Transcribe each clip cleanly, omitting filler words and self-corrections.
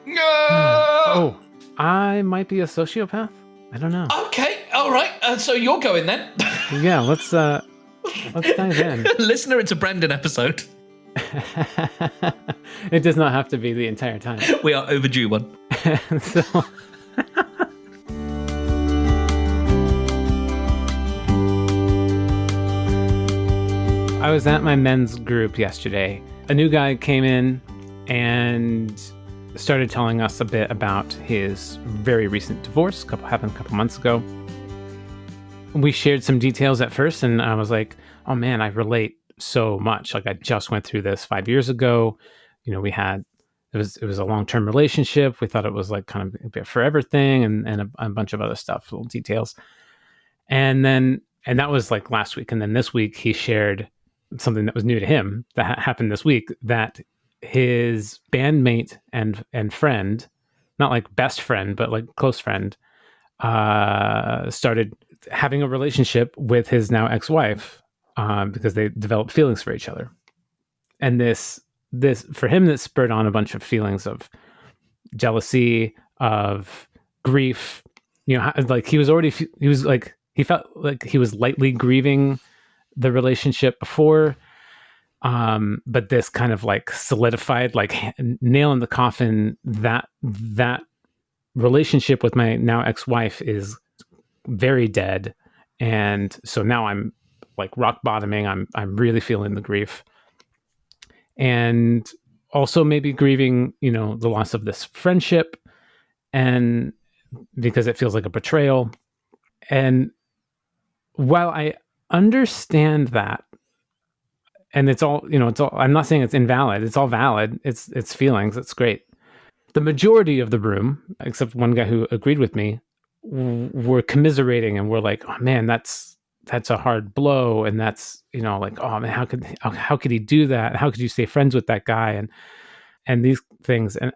Oh, I might be a sociopath. I don't know. Okay, all right. So you're going then. Yeah, let's dive in. Listener, it's a Brandon episode. It does not have to be the entire time. We are overdue one. So I was at my men's group yesterday. A new guy came in and started telling us a bit about his very recent divorce. Happened a couple months ago. We shared some details at first, and I was like, oh man, I relate so much. Like, I just went through this 5 years ago. You know, it was a long-term relationship. We thought it was like kind of a forever thing, and a bunch of other stuff, little details. And that was like last week. And then this week he shared something that was new to him that happened this week, that his bandmate and friend, not like best friend, but like close friend, started having a relationship with his now ex-wife, because they developed feelings for each other. And this for him, that spurred on a bunch of feelings of jealousy, of grief. You know, like he felt like he was lightly grieving the relationship before, but this kind of like solidified, like nail in the coffin, that relationship with my now ex-wife is very dead. And so now I'm like rock bottoming. I'm really feeling the grief, and also maybe grieving, you know, the loss of this friendship, and because it feels like a betrayal. And while I understand that, and it's all, you know, I'm not saying it's invalid. It's all valid. It's feelings. It's great. The majority of the room, except one guy who agreed with me, were commiserating and were like, oh man, that's a hard blow. And that's, you know, like, oh man, how could he do that? How could you stay friends with that guy? And these things. And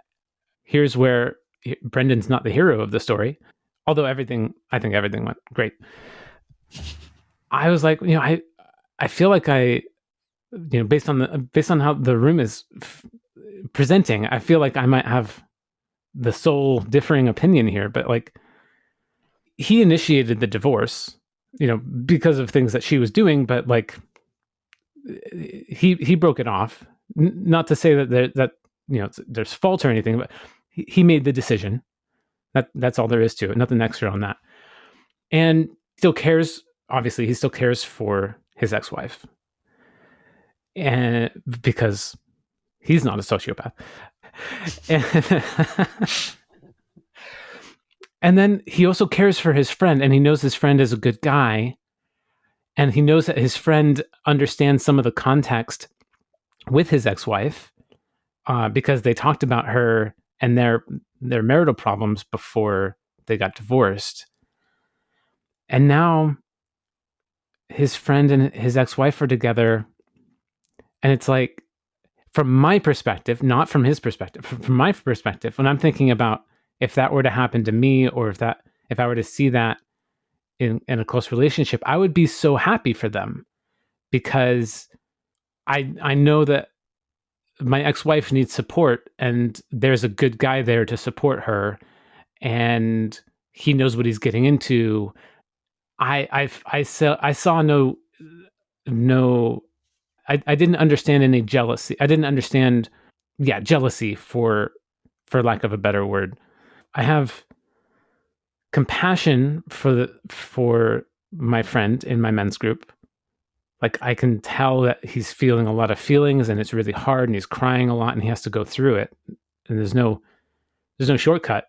here's where Brendan's not the hero of the story. Although I think everything went great. I was like, you know, I feel like you know, based on how the room is presenting, I feel like I might have the sole differing opinion here, but like, he initiated the divorce, you know, because of things that she was doing, but like he broke it off. Not to say that you know, there's fault or anything, but he made the decision. That's all there is to it. Nothing extra on that. And still cares. Obviously, he still cares for his ex-wife, and because he's not a sociopath. And then he also cares for his friend, and he knows his friend is a good guy, and he knows that his friend understands some of the context with his ex-wife, because they talked about her and their marital problems before they got divorced. And now his friend and his ex-wife are together, and it's like, from my perspective, not from his perspective, from my perspective, when I'm thinking about if that were to happen to me, or if I were to see that in a close relationship, I would be so happy for them, because I know that my ex-wife needs support, and there's a good guy there to support her, and he knows what he's getting into. I saw no, I didn't understand any jealousy. I didn't understand, jealousy, for lack of a better word. I have compassion for my friend in my men's group. Like, I can tell that he's feeling a lot of feelings, and it's really hard, and he's crying a lot, and he has to go through it. And there's no shortcut.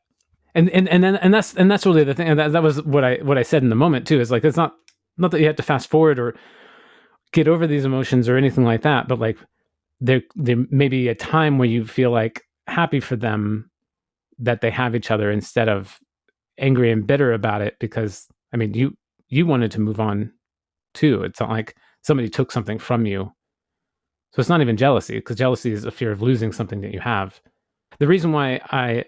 And that's really the thing. And that was what I said in the moment too. Is like, it's not that you have to fast forward or get over these emotions or anything like that, but like, there may be a time where you feel like happy for them that they have each other, instead of angry and bitter about it, because I mean, you wanted to move on too. It's not like somebody took something from you. So it's not even jealousy, because jealousy is a fear of losing something that you have. The reason why I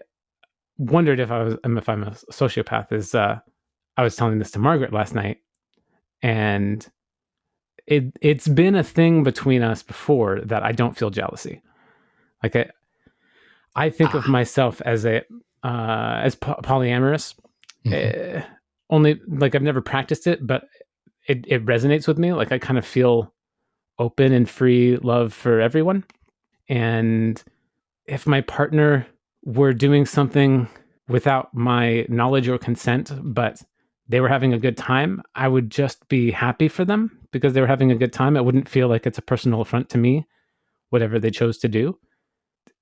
wondered if I'm a sociopath is, I was telling this to Margaret last night, and it's been a thing between us before that I don't feel jealousy. Like, I think of myself as polyamorous. Only like I've never practiced it, but it resonates with me. Like I kind of feel open and free love for everyone. And if my partner were doing something without my knowledge or consent, but they were having a good time, I would just be happy for them because they were having a good time. It wouldn't feel like it's a personal affront to me, whatever they chose to do.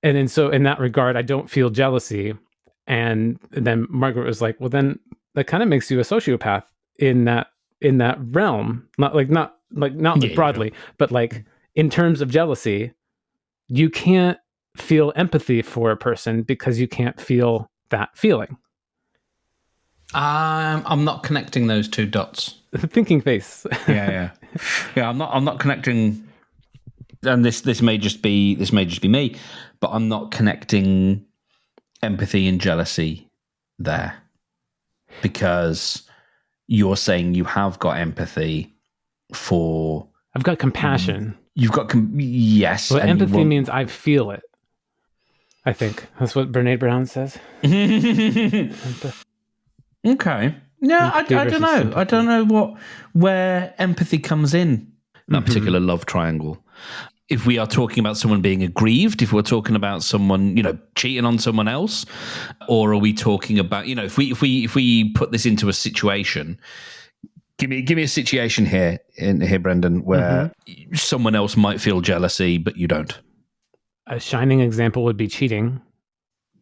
And then so in that regard, I don't feel jealousy. And then Margaret was like, well, then that kind of makes you a sociopath in that realm. Not broadly, but like in terms of jealousy, you can't feel empathy for a person because you can't feel that feeling. I'm not connecting those two dots. The thinking face. Yeah. I'm not connecting. And this may just be me, but I'm not connecting empathy and jealousy there, because you're saying you have got empathy for. I've got compassion. You've got yes. Well, empathy means I feel it. I think that's what Brene Brown says. Okay. Yeah, I don't know. Sympathy. I don't know where empathy comes in that particular love triangle. If we are talking about someone being aggrieved, if we're talking about someone, cheating on someone else, or are we talking about, if we put this into a situation, give me a situation here, Brendan, where someone else might feel jealousy, but you don't. A shining example would be cheating.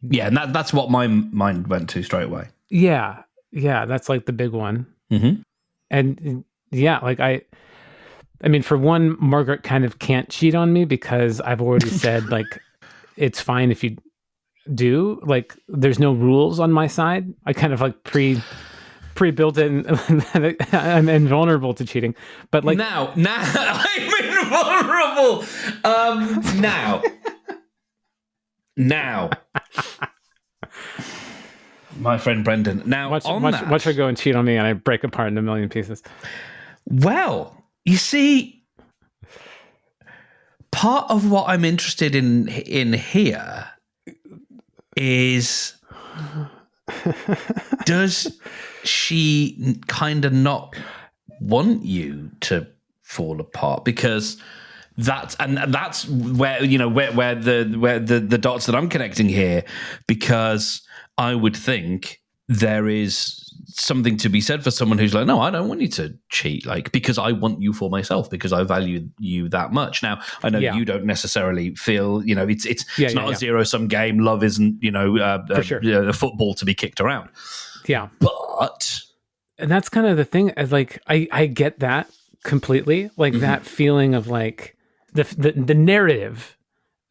Yeah, and that's what my mind went to straight away. Yeah, that's like the big one. Mm-hmm. And yeah, like I mean, for one, Margaret kind of can't cheat on me because I've already said like it's fine if you do. Like there's no rules on my side. I kind of like pre-built in. I'm invulnerable to cheating, but like now I'm invulnerable. Now. My friend Brendan. Now, watch her go and cheat on me, and I break apart in a million pieces. Well, you see, part of what I'm interested in here is, does she kind of not want you to fall apart? Because that's where where the dots that I'm connecting here, because I would think there is something to be said for someone who's like, no, I don't want you to cheat, like, because I want you for myself, because I value you that much. Now, I know you don't necessarily feel, it's not a zero-sum game. Love isn't, for sure. A football to be kicked around. Yeah. And that's kind of the thing. Like, I get that completely. Like that feeling of like the narrative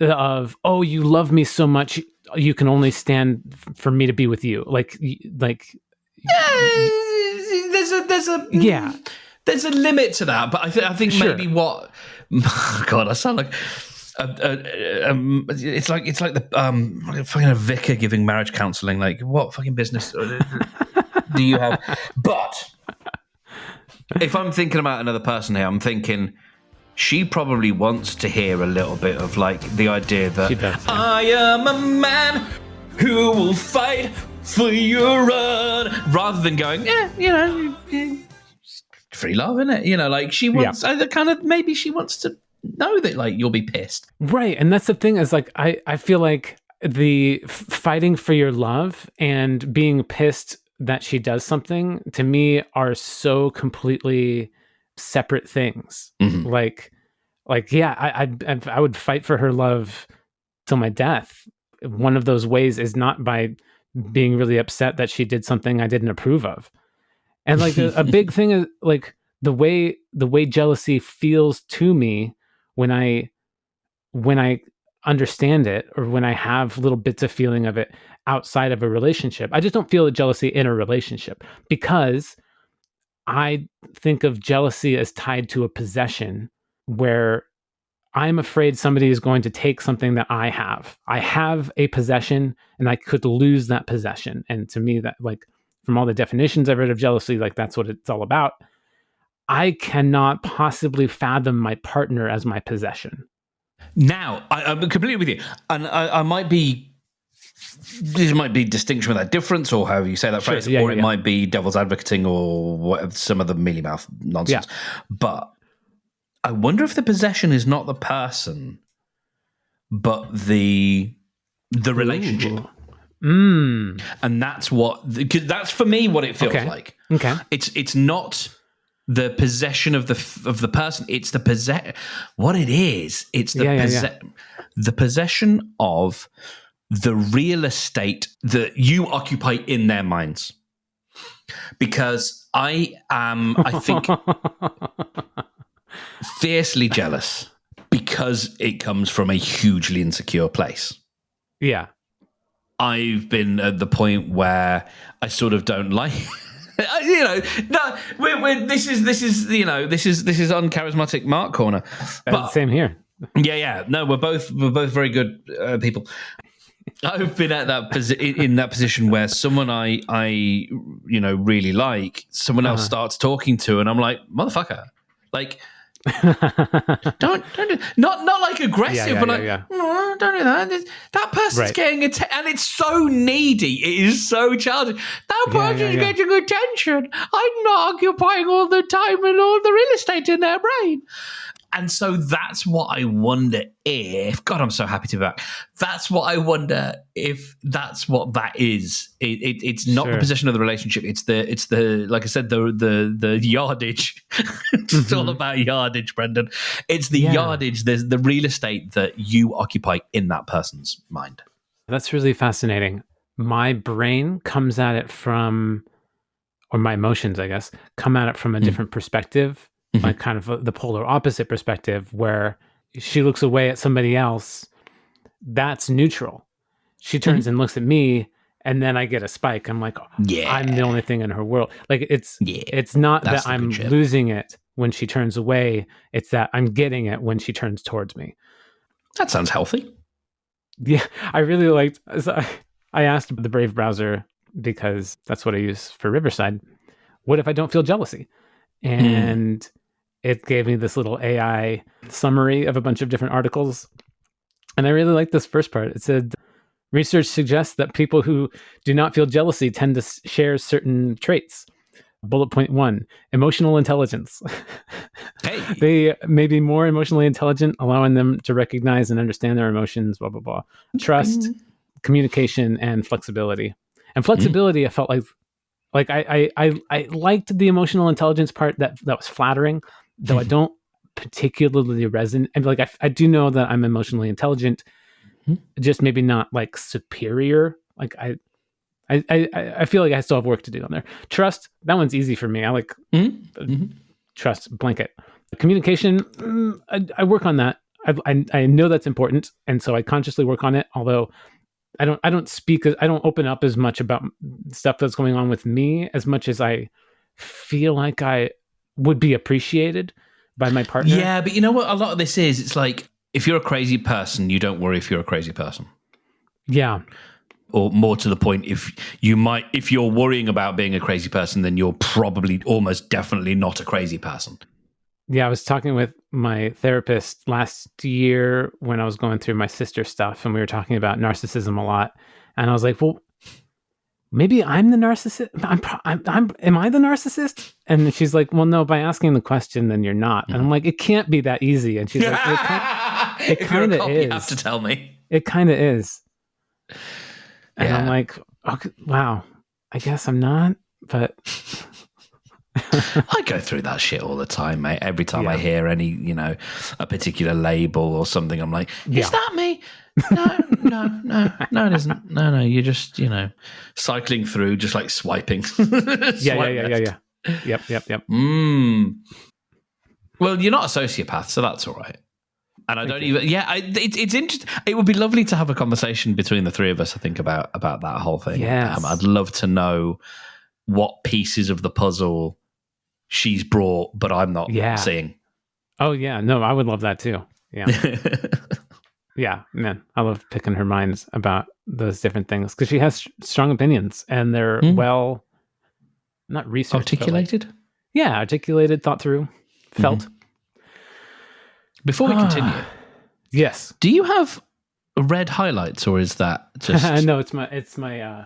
of, oh, you love me so much, you can only stand for me to be with you. There's a limit to that, but I think sure. Maybe what God, I sound like it's like the fucking vicar giving marriage counselling. Like, what fucking business do you have? But if I'm thinking about another person here, I'm thinking she probably wants to hear a little bit of like the idea that I am a man who will fight for your run, rather than going, free love, innit? Like she wants maybe she wants to know that like you'll be pissed. Right. And that's the thing is like, I feel like the fighting for your love and being pissed that she does something to me are so completely separate things. Like, I would fight for her love till my death. One of those ways is not by being really upset that she did something I didn't approve of. And like a big thing is like the way jealousy feels to me when I understand it, or when I have little bits of feeling of it outside of a relationship. I just don't feel jealousy in a relationship, because I think of jealousy as tied to a possession, where I'm afraid somebody is going to take something that I have. I have a possession and I could lose that possession. And to me, that, like, from all the definitions I've read of jealousy, like that's what it's all about. I cannot possibly fathom my partner as my possession. Now, I'm completely with you. And I might be this might be distinction without difference, or however you say that phrase, or it might be devil's advocating or whatever, some of the mealy mouth nonsense. Yeah. But I wonder if the possession is not the person, but the relationship. Mm. And that's that's for me what it feels like. Okay. It's not the possession of the person. It's the what it is. It's the the possession of the real estate that you occupy in their minds. Because I think, fiercely jealous because it comes from a hugely insecure place. Yeah. I've been at the point where I sort of don't like, this is uncharismatic Mark corner. But same here. Yeah. No, we're both very good people. I've been at in that position where someone I really like, someone else starts talking to, and I'm like, motherfucker, like. don't do, not like aggressive, but like don't do that. That person's getting and it's so needy. It is so childish. That person's getting attention. I'm not occupying all the time and all the real estate in their brain. And so that's what I wonder if. God, I'm so happy to be back. That's what I wonder if that's what that is. It's not the possession of the relationship. It's the like I said, the yardage. It's all about yardage, Brendan. It's the yardage. There's the real estate that you occupy in that person's mind. That's really fascinating. My brain comes at it from, or my emotions, I guess, come at it from a different perspective. Mm-hmm. Like kind of the polar opposite perspective, where she looks away at somebody else. That's neutral. She turns and looks at me, and then I get a spike. I'm like, I'm the only thing in her world. Like it's not that I'm losing it when she turns away. It's that I'm getting it when she turns towards me. That sounds healthy. Yeah, I really liked. So I asked the Brave browser, because that's what I use for Riverside. What if I don't feel jealousy? And it gave me this little AI summary of a bunch of different articles. And I really like this first part. It said, research suggests that people who do not feel jealousy tend to share certain traits. Bullet point 1, emotional intelligence. Hey. They may be more emotionally intelligent, allowing them to recognize and understand their emotions, blah, blah, blah. Trust, communication, and flexibility. And flexibility, I felt like I liked the emotional intelligence part that was flattering, though I don't particularly resonate. And like I do know that I'm emotionally intelligent, just maybe not like superior. Like I feel like I still have work to do on there. Trust, that one's easy for me. I like trust blanket. Communication, I work on that. I know that's important, and so I consciously work on it. Although I don't open up as much about stuff that's going on with me as much as I feel like I would be appreciated by my partner. Yeah, but you know what a lot of this is? It's like, if you're a crazy person, you don't worry if you're a crazy person. Yeah. Or more to the point, if you're worrying about being a crazy person, then you're probably almost definitely not a crazy person. Yeah, I was talking with my therapist last year when I was going through my sister stuff, and we were talking about narcissism a lot. And I was like, well, maybe I'm the narcissist. Am I the narcissist? And she's like, well, no, by asking the question, then you're not. And I'm like, it can't be that easy. And she's like, it kind of is. You have to tell me. It kind of is. And I'm like, okay, wow, I guess I'm not, but... I go through that shit all the time, mate. Every time I hear any, a particular label or something, I'm like, is that me? No, it isn't. No, you're just, cycling through, just like swiping. Yeah. Yep. Well, you're not a sociopath, so that's all right. And I don't even. Yeah, it's interesting. It would be lovely to have a conversation between the three of us, I think, about that whole thing. Yes. I'd love to know what pieces of the puzzle she's brought, but I'm not seeing. Oh yeah, no, I would love that too. Yeah, yeah, man, I love picking her minds about those different things because she has strong opinions and they're well, not researched, articulated. Articulated, thought through, felt. Before we continue, yes. do you have red highlights, or is that just? No, it's my.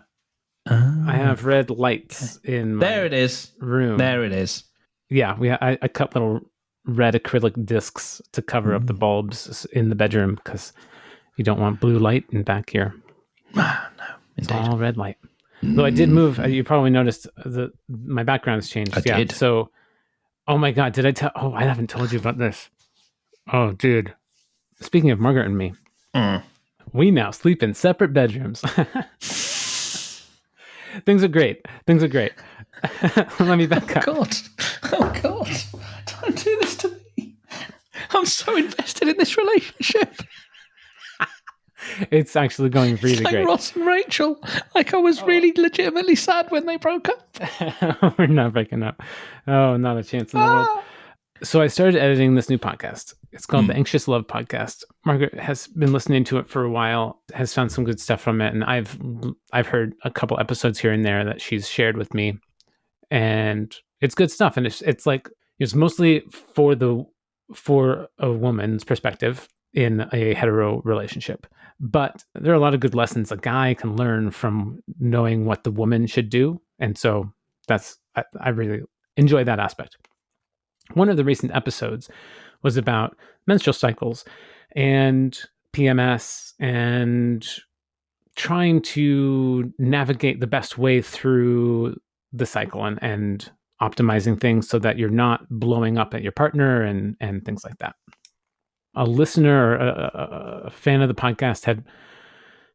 I have red lights in my There it is. room. There it is. Yeah, I cut little red acrylic discs to cover up the bulbs in the bedroom because you don't want blue light in back here. No, It's indeed. all red light. Though I did move. You probably noticed my background has changed. I did. So, oh my God, did I tell? Oh, I haven't told you about this. Oh, dude. Speaking of Margaret and me, we now sleep in separate bedrooms. Things are great. Let me back up. Oh God! Don't do this to me. I'm so invested in this relationship. It's actually going really Like great. Ross and Rachel. Like I was really legitimately sad when they broke up. We're not breaking up. Oh, not a chance in the world. So I started editing this new podcast. It's called the Anxious Love Podcast. Margaret has been listening to it for a while, has found some good stuff from it, and I've heard a couple episodes here and there that she's shared with me, and it's good stuff. And it's like it's mostly for a woman's perspective in a hetero relationship, but there are a lot of good lessons a guy can learn from knowing what the woman should do, and so I really enjoy that aspect. One of the recent episodes was about menstrual cycles and PMS and trying to navigate the best way through the cycle and optimizing things so that you're not blowing up at your partner and things like that. A listener, a fan of the podcast, had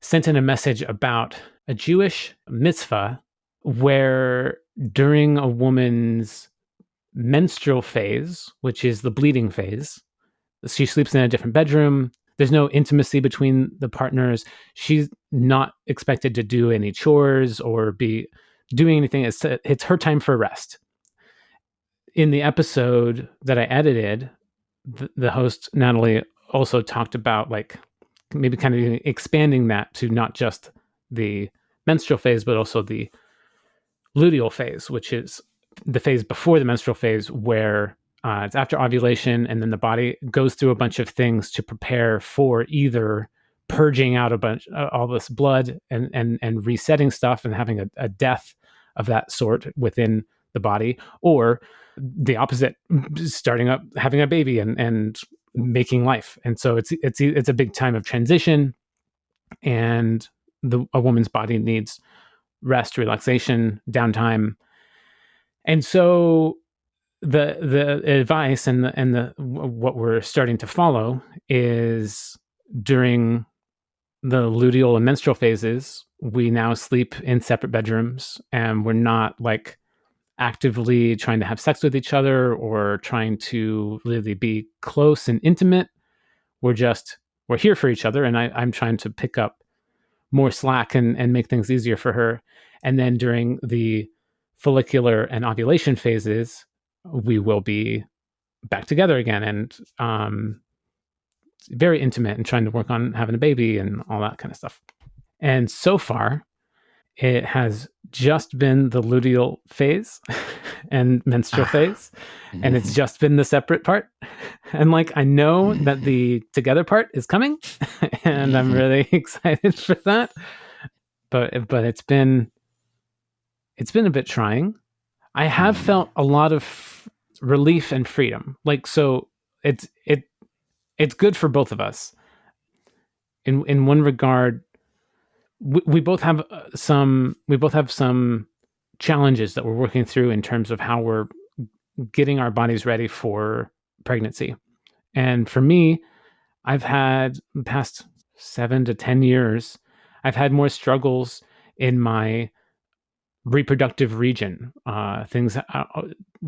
sent in a message about a Jewish mitzvah where during a woman's menstrual phase, which is the bleeding phase, she sleeps in a different bedroom. There's no intimacy between the partners. She's not expected to do any chores or be doing anything. It's her time for rest. In the episode that I edited, the host, Natalie, also talked about like maybe kind of expanding that to not just the menstrual phase, but also the luteal phase, which is the phase before the menstrual phase where it's after ovulation, and then the body goes through a bunch of things to prepare for either purging out all this blood and resetting stuff and having a death of that sort within the body, or the opposite, starting up, having a baby and making life. And so it's a big time of transition, and a woman's body needs rest, relaxation, downtime. And so the advice and the what we're starting to follow is during the luteal and menstrual phases, we now sleep in separate bedrooms, and we're not like actively trying to have sex with each other or trying to really be close and intimate. We're here for each other, and I'm trying to pick up more slack and make things easier for her. And then during the follicular and ovulation phases, we will be back together again and very intimate and trying to work on having a baby and all that kind of stuff. And so far, it has just been the luteal phase and menstrual phase, and it's just been the separate part. And like, I know that the together part is coming, and I'm really excited for that. But it's been a bit trying. I have felt a lot of relief and freedom. Like, so it's good for both of us. In one regard, we both have some challenges that we're working through in terms of how we're getting our bodies ready for pregnancy. And for me, I've had the past 7 to 10 years, I've had more struggles in my reproductive region. Things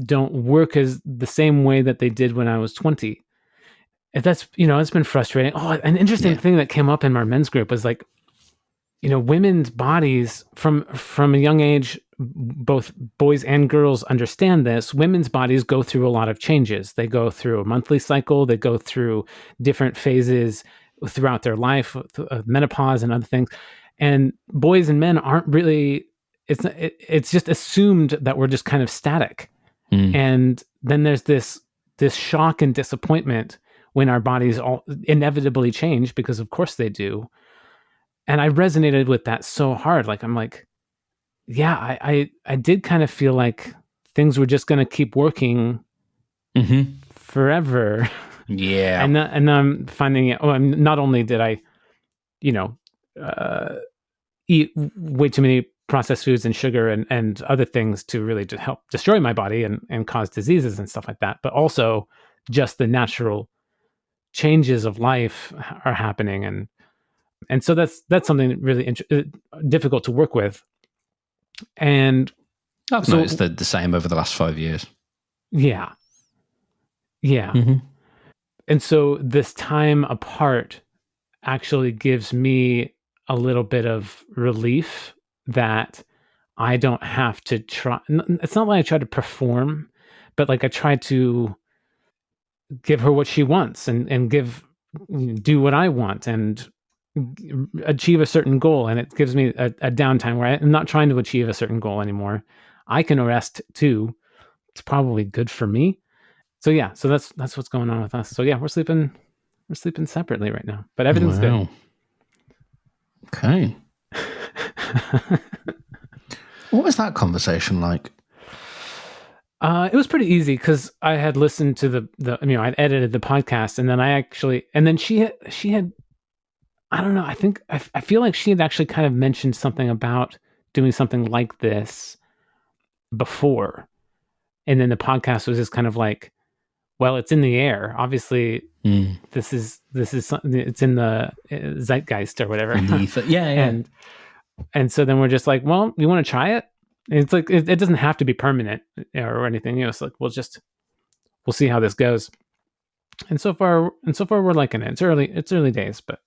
don't work as the same way that they did when I was 20. That's, it's been frustrating. Oh, an interesting thing that came up in our men's group was like, women's bodies from a young age, both boys and girls understand this. Women's bodies go through a lot of changes. They go through a monthly cycle. They go through different phases throughout their life, menopause and other things. And boys and men aren't really, it's just assumed that we're just kind of static. And then there's this shock and disappointment when our bodies all inevitably change, because of course they do. I resonated with that so hard. Like, I'm like, yeah, I did kind of feel like things were just going to keep working forever. Yeah. And I'm finding it. Oh, not only did I, you know, eat way too many processed foods and sugar and other things to really to help destroy my body and cause diseases and stuff like that, but also just the natural changes of life are happening, and so that's something really difficult to work with. And I've noticed the same over the last 5 years. Yeah. And so this time apart actually gives me a little bit of relief that I don't have to try. It's not like I try to perform, but like I try to give her what she wants and do what I want and achieve a certain goal. And it gives me a downtime where I'm not trying to achieve a certain goal anymore. I can rest too. It's probably good for me. So yeah, so that's what's going on with us. So yeah, we're sleeping separately right now, but everything's good. Okay. What was that conversation like? It was pretty easy because I had listened to the I'd edited the podcast, and then she had I don't know, I feel like she had actually kind of mentioned something about doing something like this before, and then the podcast was just kind of like, well, it's in the air. Obviously, this is something. It's in the zeitgeist or whatever. Yeah. And so then we're just like, well, you want to try it? And it's like it doesn't have to be permanent or anything. It's like we'll see how this goes. And so far we're liking it. It's early days, but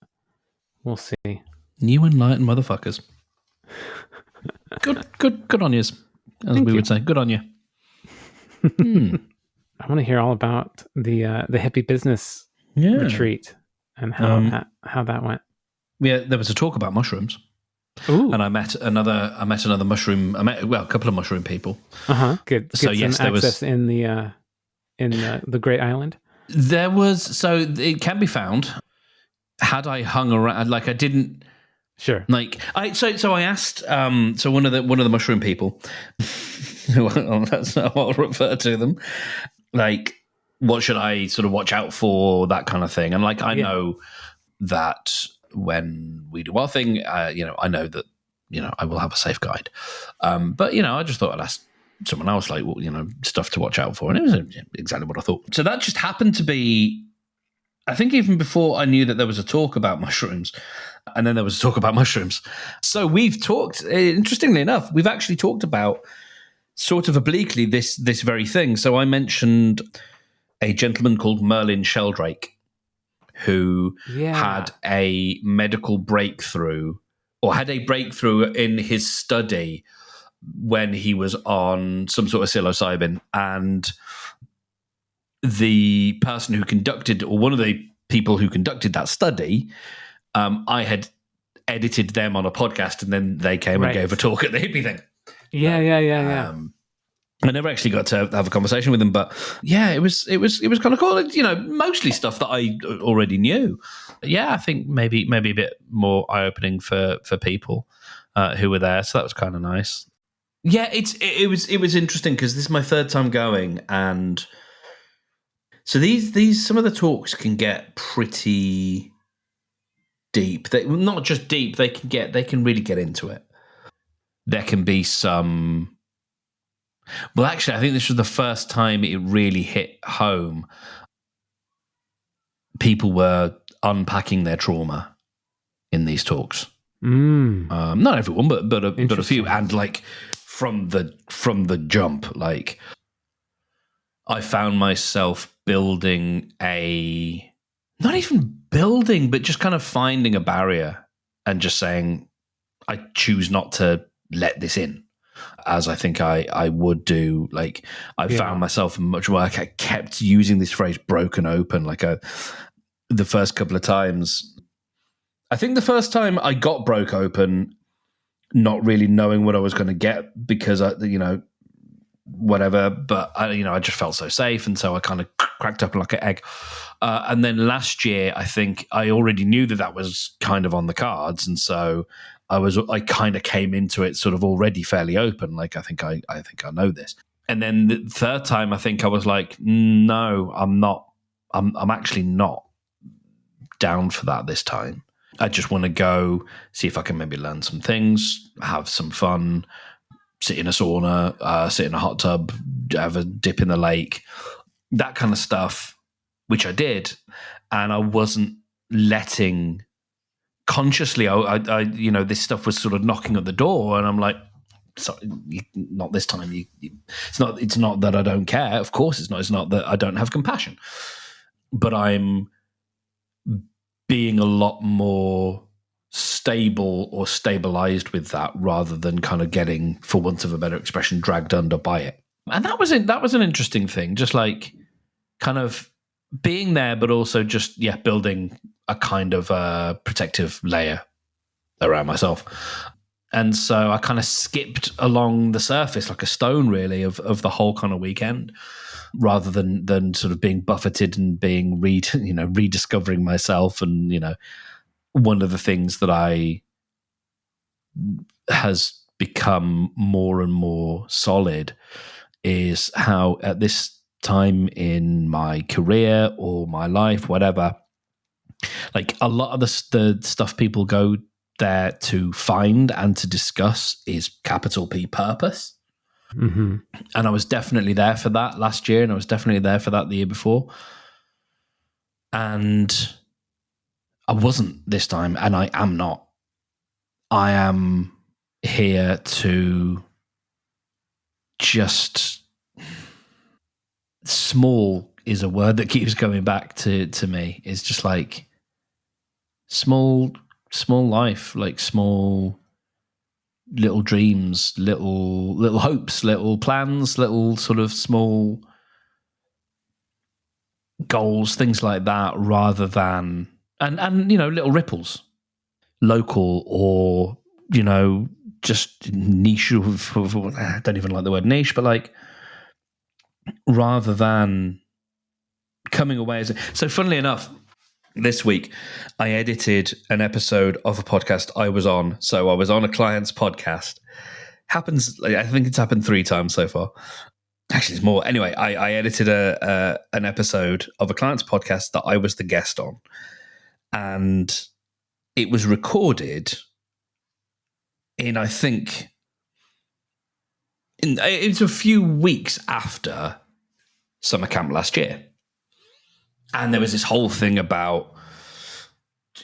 we'll see. New enlightened motherfuckers. Good on yous, as we would say. Good on you. I want to hear all about the hippie business retreat and how that went. Yeah, there was a talk about mushrooms. Ooh. And I met another mushroom. I met a couple of mushroom people. Good. So yes, there was in the Great Island. There was, so it can be found. Had I hung around, like I didn't. Sure. Like I asked so one of the mushroom people, well, that's not what I'll refer to them, like what should I sort of watch out for, that kind of thing. And like I know that when we do our thing, I know that I will have a safe guide. But I just thought I'd ask someone else, like, stuff to watch out for, and it was exactly what I thought. So that just happened to be, I think, even before I knew that there was a talk about mushrooms. And then there was a talk about mushrooms. So we've talked, interestingly enough, we've actually talked about sort of obliquely this very thing. So I mentioned a gentleman called Merlin Sheldrake who had a medical breakthrough, or had a breakthrough in his study when he was on some sort of psilocybin. And the person who conducted, or one of the people who conducted that study, I had edited them on a podcast, and then they came and gave a talk at the hippie thing. Yeah. I never actually got to have a conversation with them, but yeah, it was kind of cool. Mostly stuff that I already knew. Yeah, I think maybe a bit more eye opening for people who were there. So that was kind of nice. Yeah, it was interesting because this is my third time going, and so these some of the talks can get pretty deep. They not just deep. They can really get into it. There can be some. Well, actually, I think this was the first time it really hit home. People were unpacking their trauma in these talks. Not everyone, but a few, and like from the jump, like I found myself building not even building, but just kind of finding a barrier and just saying, I choose not to let this in, as I think I would do. Like I found myself much more, like I kept using this phrase broken open. Like the first couple of times, I think the first time I got broke open, not really knowing what I was going to get, because whatever. But I just felt so safe, and so I kind of cracked up like an egg. And then last year, I think I already knew that was kind of on the cards, and so I kind of came into it sort of already fairly open. Like I think I know this. And then the third time, I think I was like, no, I'm not. I'm actually not down for that this time. I just want to go see if I can maybe learn some things, have some fun, sit in a sauna, sit in a hot tub, have a dip in the lake, that kind of stuff, which I did. And I wasn't letting consciously, I this stuff was sort of knocking at the door, and I'm like, sorry, not this time. It's not that I don't care. Of course it's not. It's not that I don't have compassion. But I'm being a lot more stable or stabilized with that, rather than kind of getting, for want of a better expression, dragged under by it. And that was an interesting thing, just like kind of being there, but also just building a kind of protective layer around myself. And so I kind of skipped along the surface like a stone, really, of the whole kind of weekend, rather than sort of being buffeted and being rediscovering myself. And one of the things that has become more and more solid is how at this time in my career or my life, whatever, like a lot of the stuff people go there to find and to discuss is capital P purpose. Mm-hmm. And I was definitely there for that last year, and I was definitely there for that the year before. And I wasn't this time, and I am not. I am here to just... Small is a word that keeps coming back to me. It's just like small life, like small little dreams, little hopes, little plans, little sort of small goals, things like that, rather than and little ripples, local or just niche. I don't even like the word niche, but like, rather than coming away so funnily enough, this week I edited an episode of a podcast I was on. So I was on a client's podcast. I think it's happened 3 times so far. Actually, it's more. Anyway, I edited an episode of a client's podcast that I was the guest on, and it was recorded in, I think, it's a few weeks after summer camp last year. And there was this whole thing about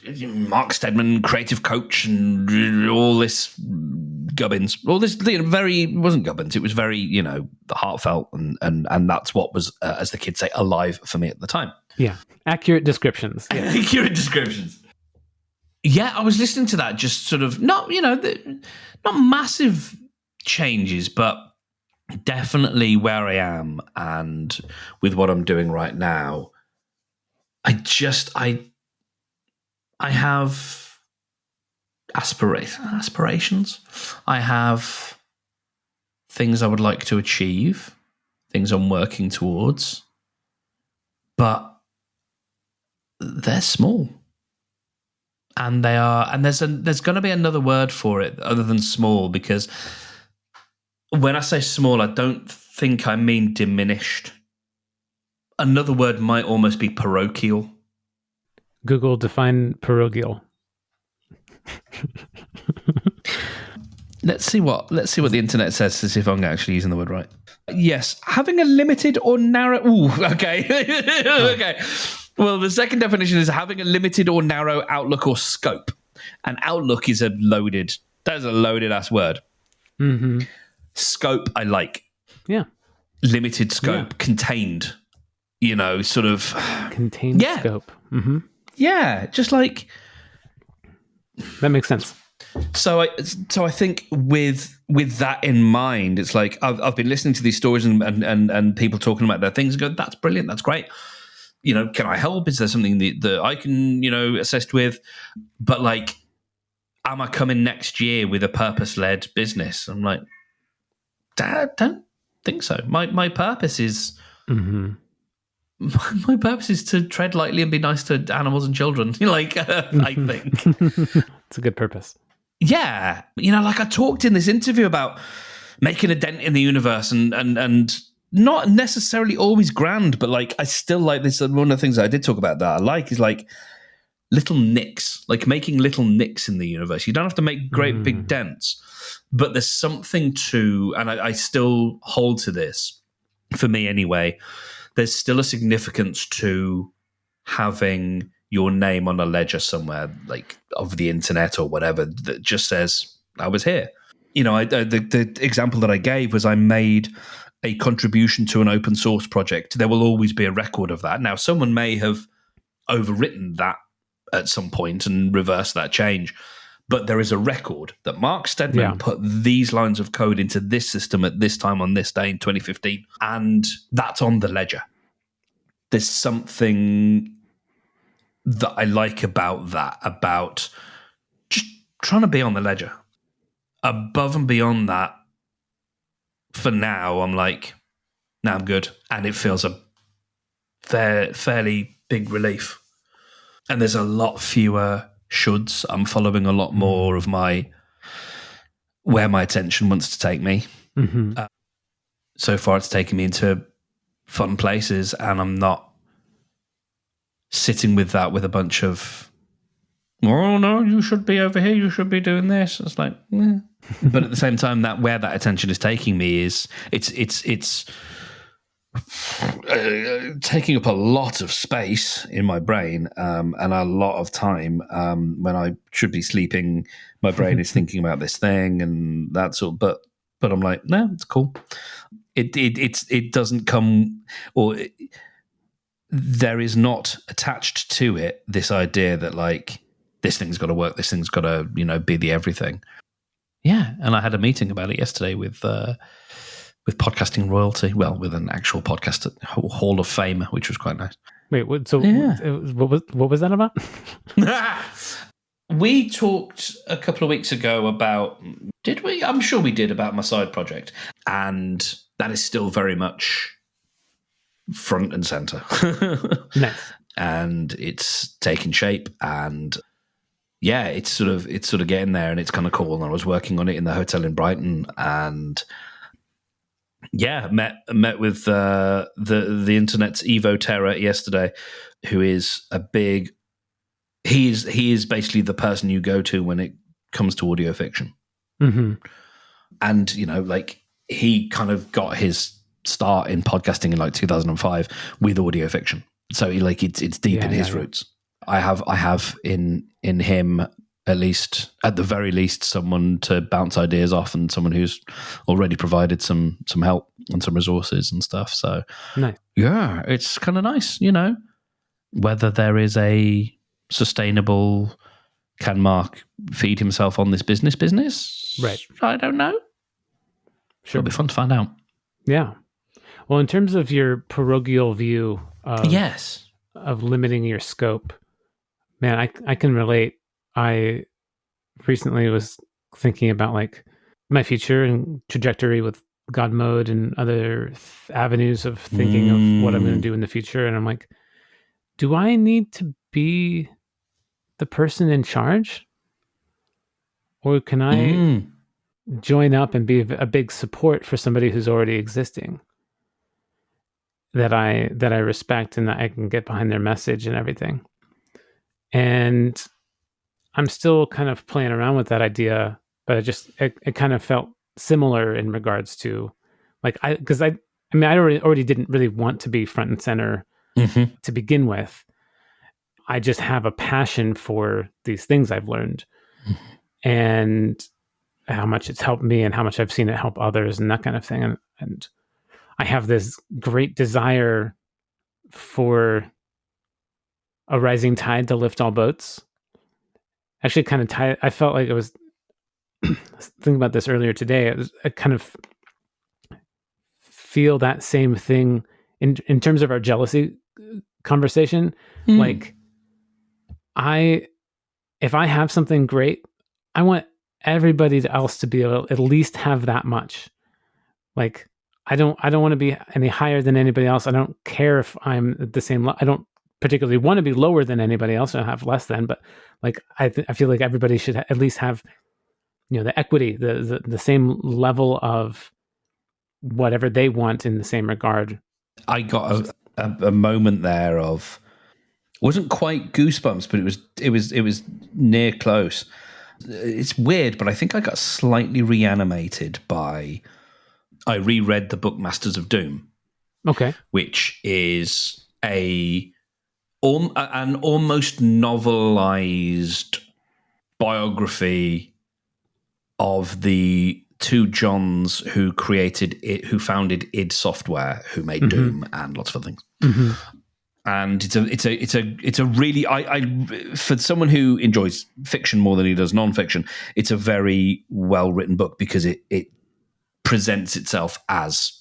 Mark Steadman, creative coach, and all this gubbins. All this it wasn't gubbins. It was very, heartfelt, and that's what was, as the kids say, alive for me at the time. Yeah, accurate descriptions. Yeah. Accurate descriptions. Yeah, I was listening to that, just sort of not massive changes, but definitely where I am and with what I'm doing right now. I have aspirations. I have things I would like to achieve, things I'm working towards, but they're small. And they are, and there's going to be another word for it other than small, because when I say small, I don't think I mean diminished. Another word might almost be parochial. Google define parochial. Let's see what the internet says to see if I'm actually using the word right. Yes, having a limited or narrow. Ooh, okay, okay. Well, the second definition is having a limited or narrow outlook or scope. And outlook is a loaded ass word. Mm-hmm. Scope, I like. Yeah. Limited scope, contained. Sort of contained scope. Mm-hmm. Yeah, just like that makes sense. So I think with that in mind, it's like I've been listening to these stories and people talking about their things and go, that's brilliant, that's great. Can I help? Is there something that I can, assist with? But like, am I coming next year with a purpose-led business? I'm like, Dad, don't think so. My purpose is Mm-hmm. my purpose is to tread lightly and be nice to animals and children. Like, I think. It's a good purpose. Yeah. Like I talked in this interview about making a dent in the universe and not necessarily always grand, but like I still like this. One of the things I did talk about that I like is like little nicks, like making little nicks in the universe. You don't have to make great big dents, but there's something to, and I still hold to this, for me anyway, there's still a significance to having your name on a ledger somewhere, like of the internet or whatever, that just says, I was here. The example that I gave was I made a contribution to an open source project. There will always be a record of that. Now, someone may have overwritten that at some point and reversed that change, but there is a record that Mark Steadman put these lines of code into this system at this time on this day in 2015, and that's on the ledger. There's something that I like about that, about just trying to be on the ledger. Above and beyond that, for now, I'm like, nah, I'm good. And it feels a fairly big relief. And there's a lot fewer shoulds. I'm following a lot more of where my attention wants to take me. Mm-hmm. So far, it's taken me into fun places, and I'm not sitting with that with a bunch of, oh no, you should be over here, you should be doing this. It's like, but at the same time, that where that attention is taking me is it's taking up a lot of space in my brain, and a lot of time when I should be sleeping. My brain is thinking about this thing and that sort. But I'm like, no, it's cool. It doesn't come, or there is not attached to it this idea that like this thing's got to work, this thing's got to be the everything. Yeah, and I had a meeting about it yesterday with podcasting royalty. Well, with an actual podcast Hall of Fame, which was quite nice. Wait, what was that about? We talked a couple of weeks ago about, did we? I'm sure we did, about my side project, and that is still very much front and center. Nice. And it's taking shape, and yeah, it's sort of getting there, and it's kind of cool. And I was working on it in the hotel in Brighton, and yeah, met with the internet's Evo Terror yesterday, who is a big. He is basically the person you go to when it comes to audio fiction, and like he kind of got his start in podcasting in like 2005 with audio fiction. So it's deep in his roots. I have in him, at the very least, someone to bounce ideas off, and someone who's already provided some help and some resources and stuff. So nice. Yeah, it's kind of nice, whether there is a sustainable, can Mark feed himself on this business? Right. I don't know. Sure. It'll be fun to find out. Yeah. Well, in terms of your parochial view of limiting your scope, man, I can relate. I recently was thinking about like my future and trajectory with God mode and other avenues of thinking of what I'm going to do in the future. And I'm like, do I need to be the person in charge? Or can I join up and be a big support for somebody who's already existing that I respect and that I can get behind their message and everything? And I'm still kind of playing around with that idea, but it kind of felt similar in regards to like, I already didn't really want to be front and center to begin with. I just have a passion for these things I've learned and how much it's helped me and how much I've seen it help others and that kind of thing. And I have this great desire for a rising tide to lift all boats. Actually, kind of I felt like it was thinking about this earlier today. I kind of feel that same thing in terms of our jealousy conversation. Like, if I have something great, I want everybody else to be able to at least have that much. Like, I don't want to be any higher than anybody else. I don't care if I'm at the same. I don't particularly want to be lower than anybody else or have less than. But like I feel like everybody should at least have, the equity, the same level of whatever they want in the same regard. I got a moment there of, wasn't quite goosebumps, but it was near close. It's weird, but I think I got slightly reanimated by. I reread the book Masters of Doom. Okay, which is an almost novelized biography of the two Johns who founded id Software, who made Doom and lots of other things. Mm-hmm. And it's a really, I for someone who enjoys fiction more than he does nonfiction, it's a very well written book because it presents itself as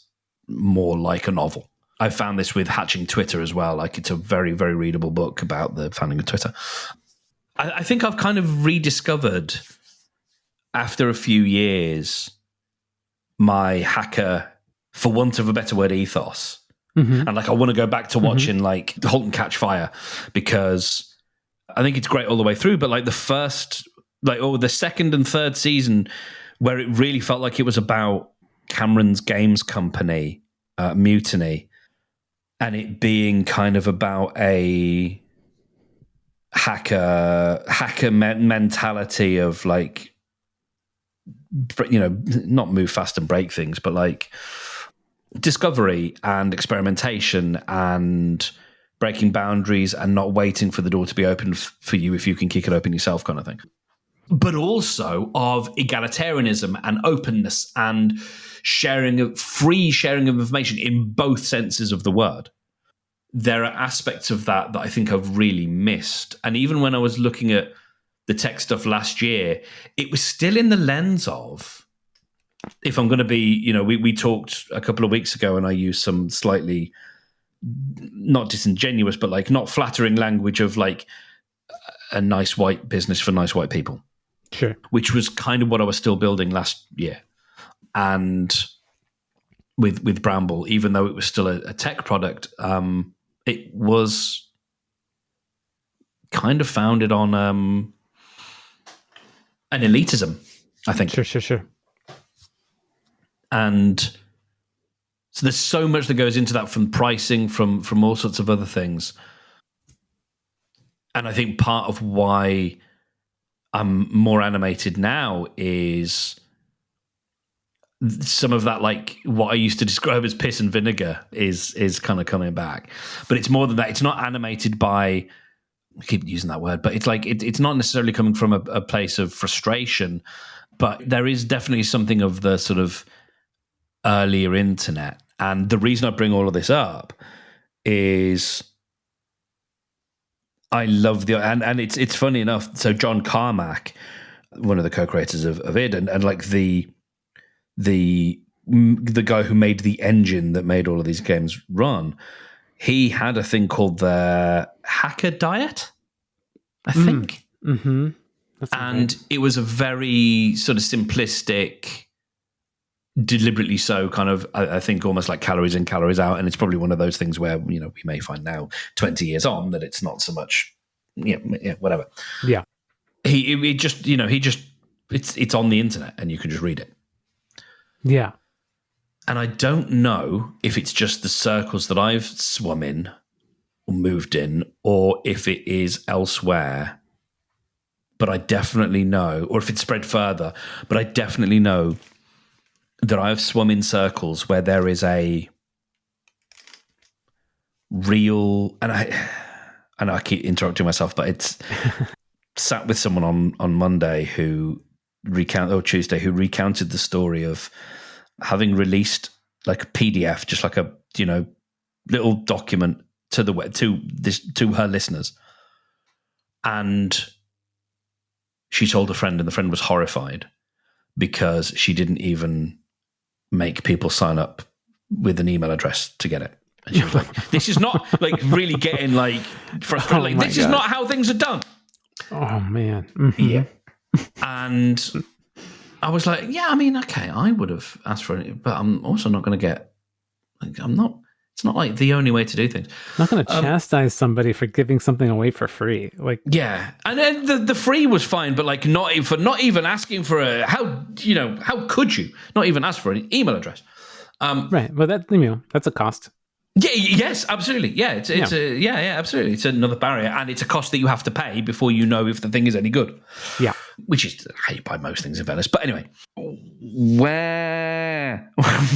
more like a novel. I found this with Hatching Twitter as well. Like, it's a very, very readable book about the founding of Twitter. I think I've kind of rediscovered, after a few years, my hacker, for want of a better word, ethos. Mm-hmm. And like, I want to go back to watching like Halt and Catch Fire, because I think it's great all the way through. But like the second and third season, where it really felt like it was about Cameron's games company, Mutiny, and it being kind of about a hacker mentality of like, not move fast and break things, but like discovery and experimentation and breaking boundaries and not waiting for the door to be opened for you if you can kick it open yourself, kind of thing. But also of egalitarianism and openness and free sharing of information in both senses of the word. There are aspects of that I think I've really missed. And even when I was looking at the tech stuff last year, it was still in the lens of, if I'm going to be, we talked a couple of weeks ago and I used some slightly not disingenuous, but like not flattering language of like a nice white business for nice white people. Sure. Which was kind of what I was still building last year. And with Bramble, even though it was still a tech product, it was kind of founded on an elitism, I think. Sure. And so there's so much that goes into that, from pricing, from all sorts of other things. And I think part of why I'm more animated now is some of that, like what I used to describe as piss and vinegar is kind of coming back. But it's more than that. It's not animated by, I keep using that word, but it's like it's not necessarily coming from a place of frustration, but there is definitely something of the sort of earlier internet. And the reason I bring all of this up is I love and it's funny enough. So John Carmack, one of the co-creators of id, and like the guy who made the engine that made all of these games run, he had a thing called the Hacker Diet, I think. Mm-hmm. And it was a very sort of simplistic, deliberately so, kind of, I think almost like calories in, calories out. And it's probably one of those things where, we may find now 20 years on that it's not so much, whatever. Yeah. It's on the internet and you can just read it. Yeah. And I don't know if it's just the circles that I've swum in or moved in, or if it is elsewhere. But I definitely know, or if it's spread further, but I definitely know that I've swum in circles where there is a real, and I keep interrupting myself, but it's sat with someone on Monday Tuesday who recounted the story of having released like a PDF, just like a little document to her listeners, and she told a friend, and the friend was horrified because she didn't even make people sign up with an email address to get it. And she was like, "This is not like really getting like frustrated. Like, this is not how things are done." Oh man. Mm-hmm. Yeah. And I was like, yeah, I mean, okay, I would have asked for it, but I'm also not going to get Like, I'm not. It's not like the only way to do things. I'm not going to chastise somebody for giving something away for free. Like, yeah, and then the free was fine, but like not even asking for how could you not even ask for an email address? Right. Well, that's a cost. Yeah. Yes. Absolutely. Yeah. It's absolutely. It's another barrier, and it's a cost that you have to pay before you know if the thing is any good. Yeah. Which is how you buy most things in Venice. But anyway, where? That's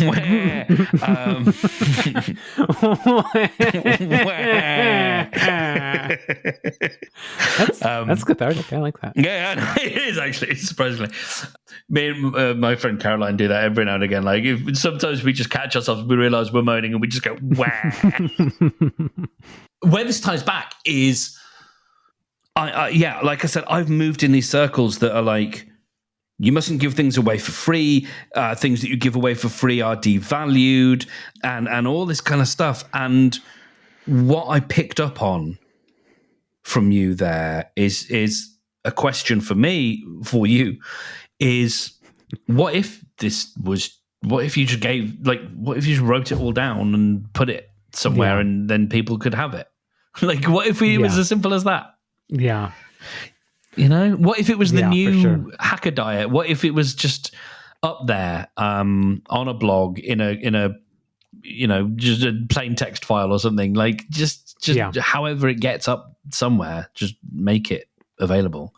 cathartic. I like that. Yeah, it is actually, surprisingly. Me and my friend Caroline do that every now and again. Like, sometimes we just catch ourselves, we realize we're moaning, and we just go, wah. Where this ties back is, like I said, I've moved in these circles that are like, you mustn't give things away for free. Things that you give away for free are devalued, and all this kind of stuff. And what I picked up on from you there is a question for you, is what if you just wrote it all down and put it somewhere and then people could have it? Like, what if it was as simple as that? Yeah. What if it was the new sure. hacker diet? What if it was just up there on a blog in a just a plain text file or something? Like, just however it gets up somewhere, just make it available.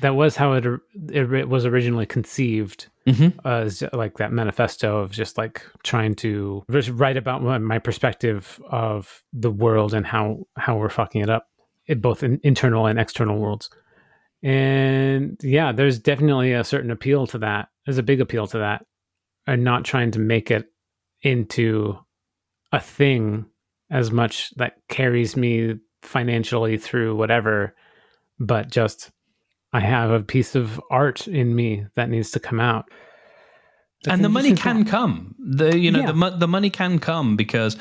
That was how it was originally conceived, as like that manifesto of just like trying to just write about my perspective of the world and how we're fucking it up, both in internal and external worlds. And yeah, there's definitely a certain appeal to that. There's a big appeal to that, and not trying to make it into a thing as much that carries me financially through whatever, but just I have a piece of art in me that needs to come out. And the money can come. The money can come because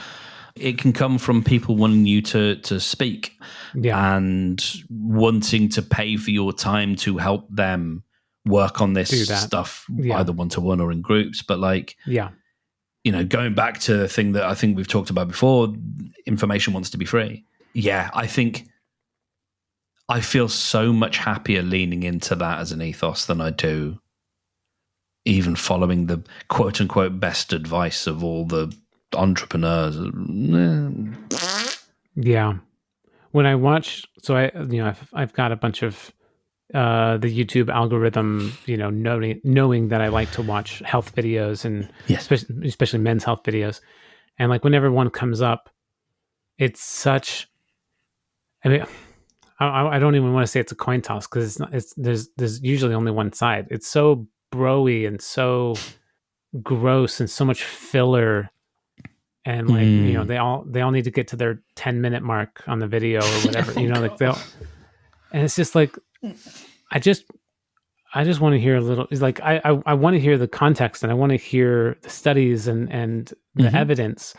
it can come from people wanting you to speak and wanting to pay for your time to help them work on this stuff, either one-to-one or in groups. But going back to the thing that I think we've talked about before, information wants to be free. Yeah, I think I feel so much happier leaning into that as an ethos than I do even following the quote-unquote best advice of all the entrepreneurs. Yeah. When I watch, so I've got a bunch of the YouTube algorithm, knowing that I like to watch health videos and especially men's health videos. And like whenever one comes up, it's such, I mean, I don't even want to say it's a coin toss because there's usually only one side. It's so broy and so gross and so much filler. And like, they all need to get to their 10-minute mark on the video or whatever, like and it's just like, I just want to hear a little, it's like, I want to hear the context and I want to hear the studies and the evidence,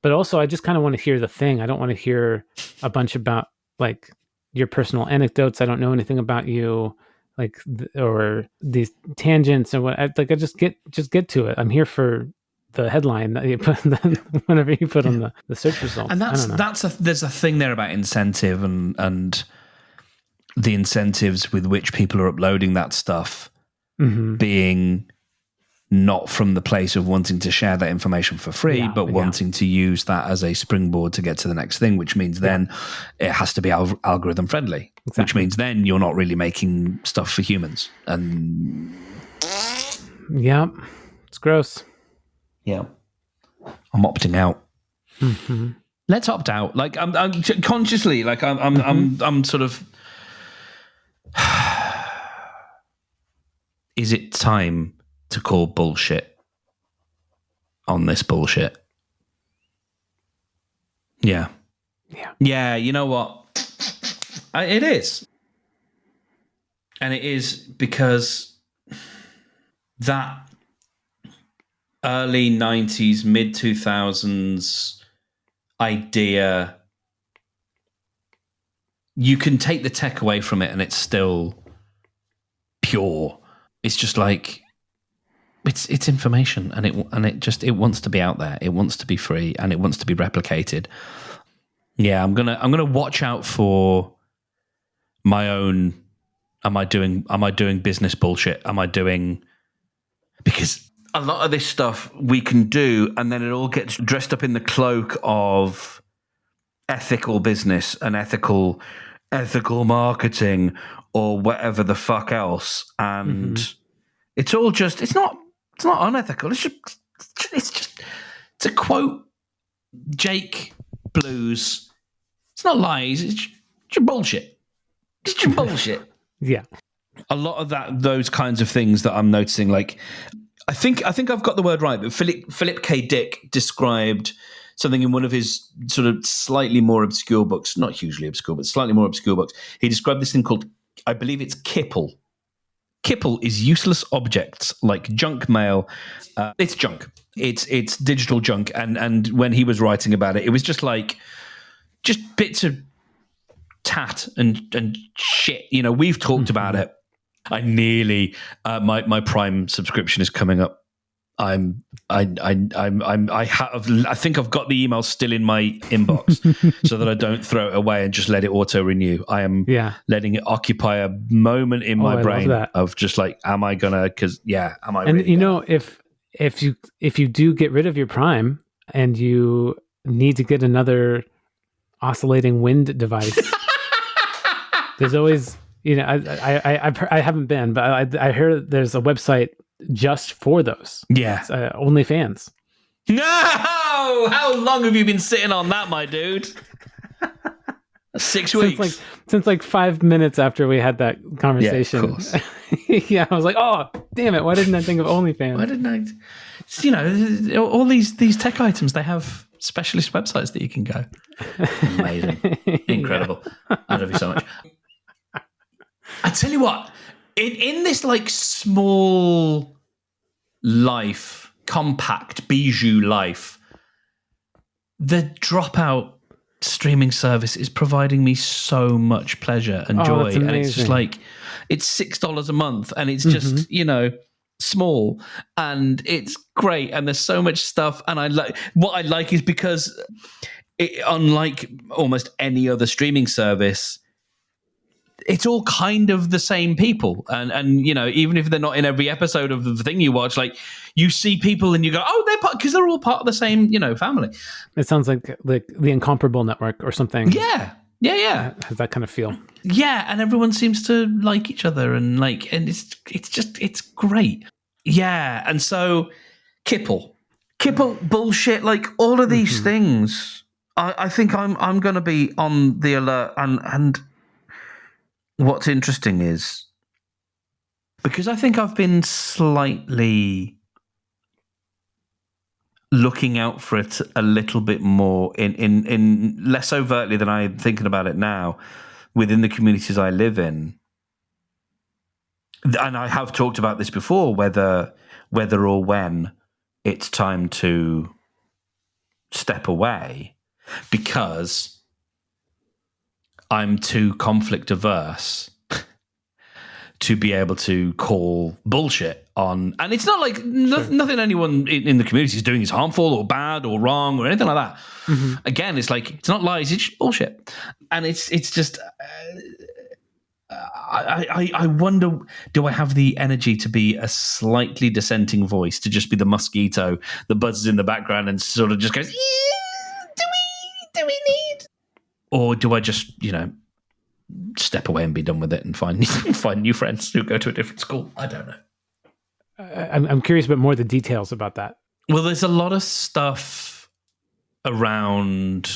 but also I just kind of want to hear the thing. I don't want to hear a bunch about like your personal anecdotes. I don't know anything about you, like, or these tangents and what, I just get to it. I'm here for the headline that you put whenever you put on the search results. And there's a thing there about incentive and the incentives with which people are uploading that stuff being not from the place of wanting to share that information for free, but wanting to use that as a springboard to get to the next thing, which means then it has to be algorithm friendly, which means then you're not really making stuff for humans. And it's gross. Yeah, I'm opting out. Let's opt out. Like I'm consciously, like I'm sort of. Is it time to call bullshit on this bullshit? Yeah. You know what? It is, and it is because that early 90s, mid 2000s idea, you can take the tech away from it and it's still pure. It's just like it's information, and it wants to be out there. It wants to be free, and it wants to be replicated. Yeah, I'm gonna watch out for my own. Am I doing business bullshit? Because a lot of this stuff we can do, and then it all gets dressed up in the cloak of ethical business and ethical marketing or whatever the fuck else, and it's all just it's not unethical. It's to quote Jake Blues, it's not lies. It's just bullshit. It's just bullshit. Yeah. A lot of those kinds of things that I'm noticing, like I think I've got the word right, but Philip K. Dick described something in one of his sort of slightly more obscure books, not hugely obscure, but slightly more obscure books. He described this thing called, I believe it's kipple. Kipple is useless objects like junk mail. It's junk. It's digital junk. And when he was writing about it, it was just bits of tat and shit. You know, we've talked about it. I nearly my Prime subscription is coming up. I think I've got the email still in my inbox so that I don't throw it away and just let it auto renew. I am letting it occupy a moment in my brain of just like, am I gonna? Because am I? And really you know, if you do get rid of your Prime and you need to get another oscillating wind device, there's always, you know, I haven't been, but I heard there's a website just for those. Yeah. It's, OnlyFans. No! How long have you been sitting on that, my dude? 6 weeks. Since like 5 minutes after we had that conversation. Yeah, of course. Yeah, I was like, oh, damn it. Why didn't I think of OnlyFans? Why didn't I? You know, all these tech items, they have specialist websites that you can go. Amazing. Incredible. I love you so much. I tell you what, in this like small life, compact bijou life, the Dropout streaming service is providing me so much pleasure and joy. And it's just like, it's $6 a month, and it's just, you know, small, and it's great, and there's so much stuff. And what I like is because unlike almost any other streaming service, it's all kind of the same people, and you know, even if they're not in every episode of the thing you watch, like you see people and you go, oh, they're part, because they're all part of the same, you know, family. It sounds like the Incomparable Network or something. Yeah. Has that kind of feel. Yeah, and everyone seems to like each other, and it's great. Yeah, and so kipple bullshit, like all of these things. I think I'm going to be on the alert, and what's interesting is, because I think I've been slightly looking out for it a little bit more in less overtly than I'm thinking about it now within the communities I live in. And I have talked about this before, whether or when it's time to step away, because I'm too conflict averse to be able to call bullshit on. And it's not like nothing anyone in the community is doing is harmful or bad or wrong or anything like that. Again, it's like, it's not lies, it's just bullshit. And it's just, I wonder, do I have the energy to be a slightly dissenting voice, to just be the mosquito that buzzes in the background and sort of just goes, do we need? Or do I just, you know, step away and be done with it and find new friends who go to a different school? I don't know. I'm curious about more of the details about that. Well, there's a lot of stuff around,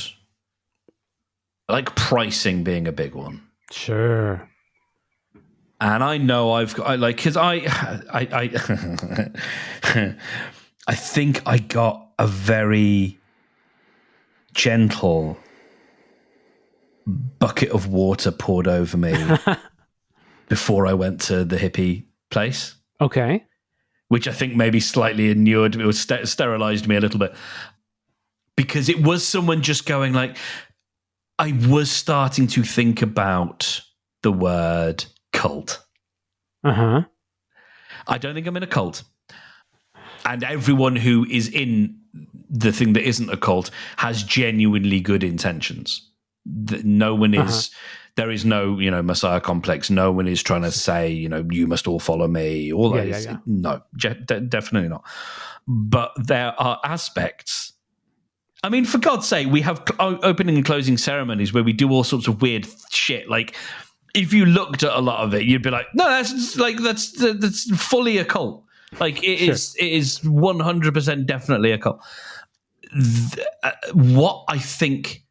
like pricing being a big one. Sure. And I know because I think I got a very gentle bucket of water poured over me before I went to the hippie place. Okay. Which I think maybe slightly inured, it was sterilized me a little bit, because it was someone just going like, I was starting to think about the word cult. I don't think I'm in a cult. And everyone who is in the thing that isn't a cult has genuinely good intentions. No one is, there is no, Messiah complex. No one is trying to say, you must all follow me. All that is, no, definitely not. But there are aspects. I mean, for God's sake, we have opening and closing ceremonies where we do all sorts of weird shit. Like, if you looked at a lot of it, you'd be like, no, that's fully a cult. Like, it is 100% definitely a cult. What I think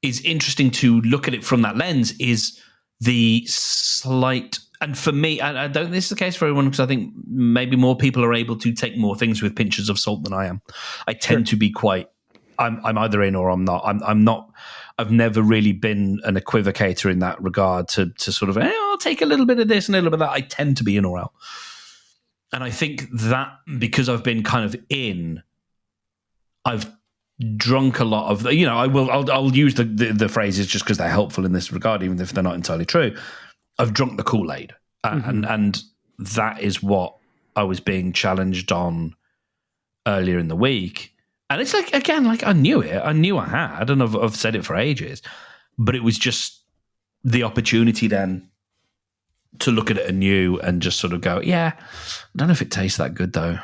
is interesting to look at it from that lens is the slight, and for me, I don't think this is the case for everyone, because I think maybe more people are able to take more things with pinches of salt than I am. I tend to be I'm either in or I'm not. I'm not. I've never really been an equivocator in that regard to sort of, I'll take a little bit of this and a little bit of that. I tend to be in or out. And I think that because I've been kind of in, I've drunk a lot of, I'll use the phrases just because they're helpful in this regard, even if they're not entirely true. I've drunk the Kool-Aid. And that is what I was being challenged on earlier in the week. And it's like, again, like I knew it. I knew I had, and I've said it for ages. But it was just the opportunity then to look at it anew and just sort of go, yeah, I don't know if it tastes that good though.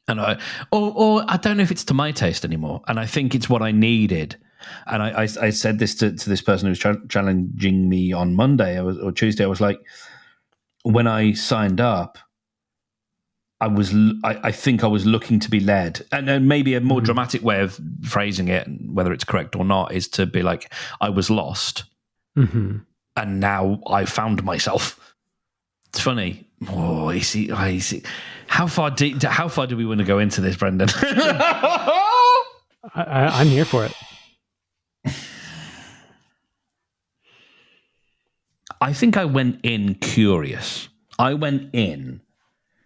And I don't know if it's to my taste anymore. And I think it's what I needed. And I said this to this person who was challenging me on Monday or Tuesday. I was like, when I signed up, I think I was looking to be led, and maybe a more dramatic way of phrasing it, whether it's correct or not, is to be like, I was lost, and now I found myself. It's funny. Oh, I see. How far do we want to go into this, Brendan? I'm here for it. I think I went in curious. I went in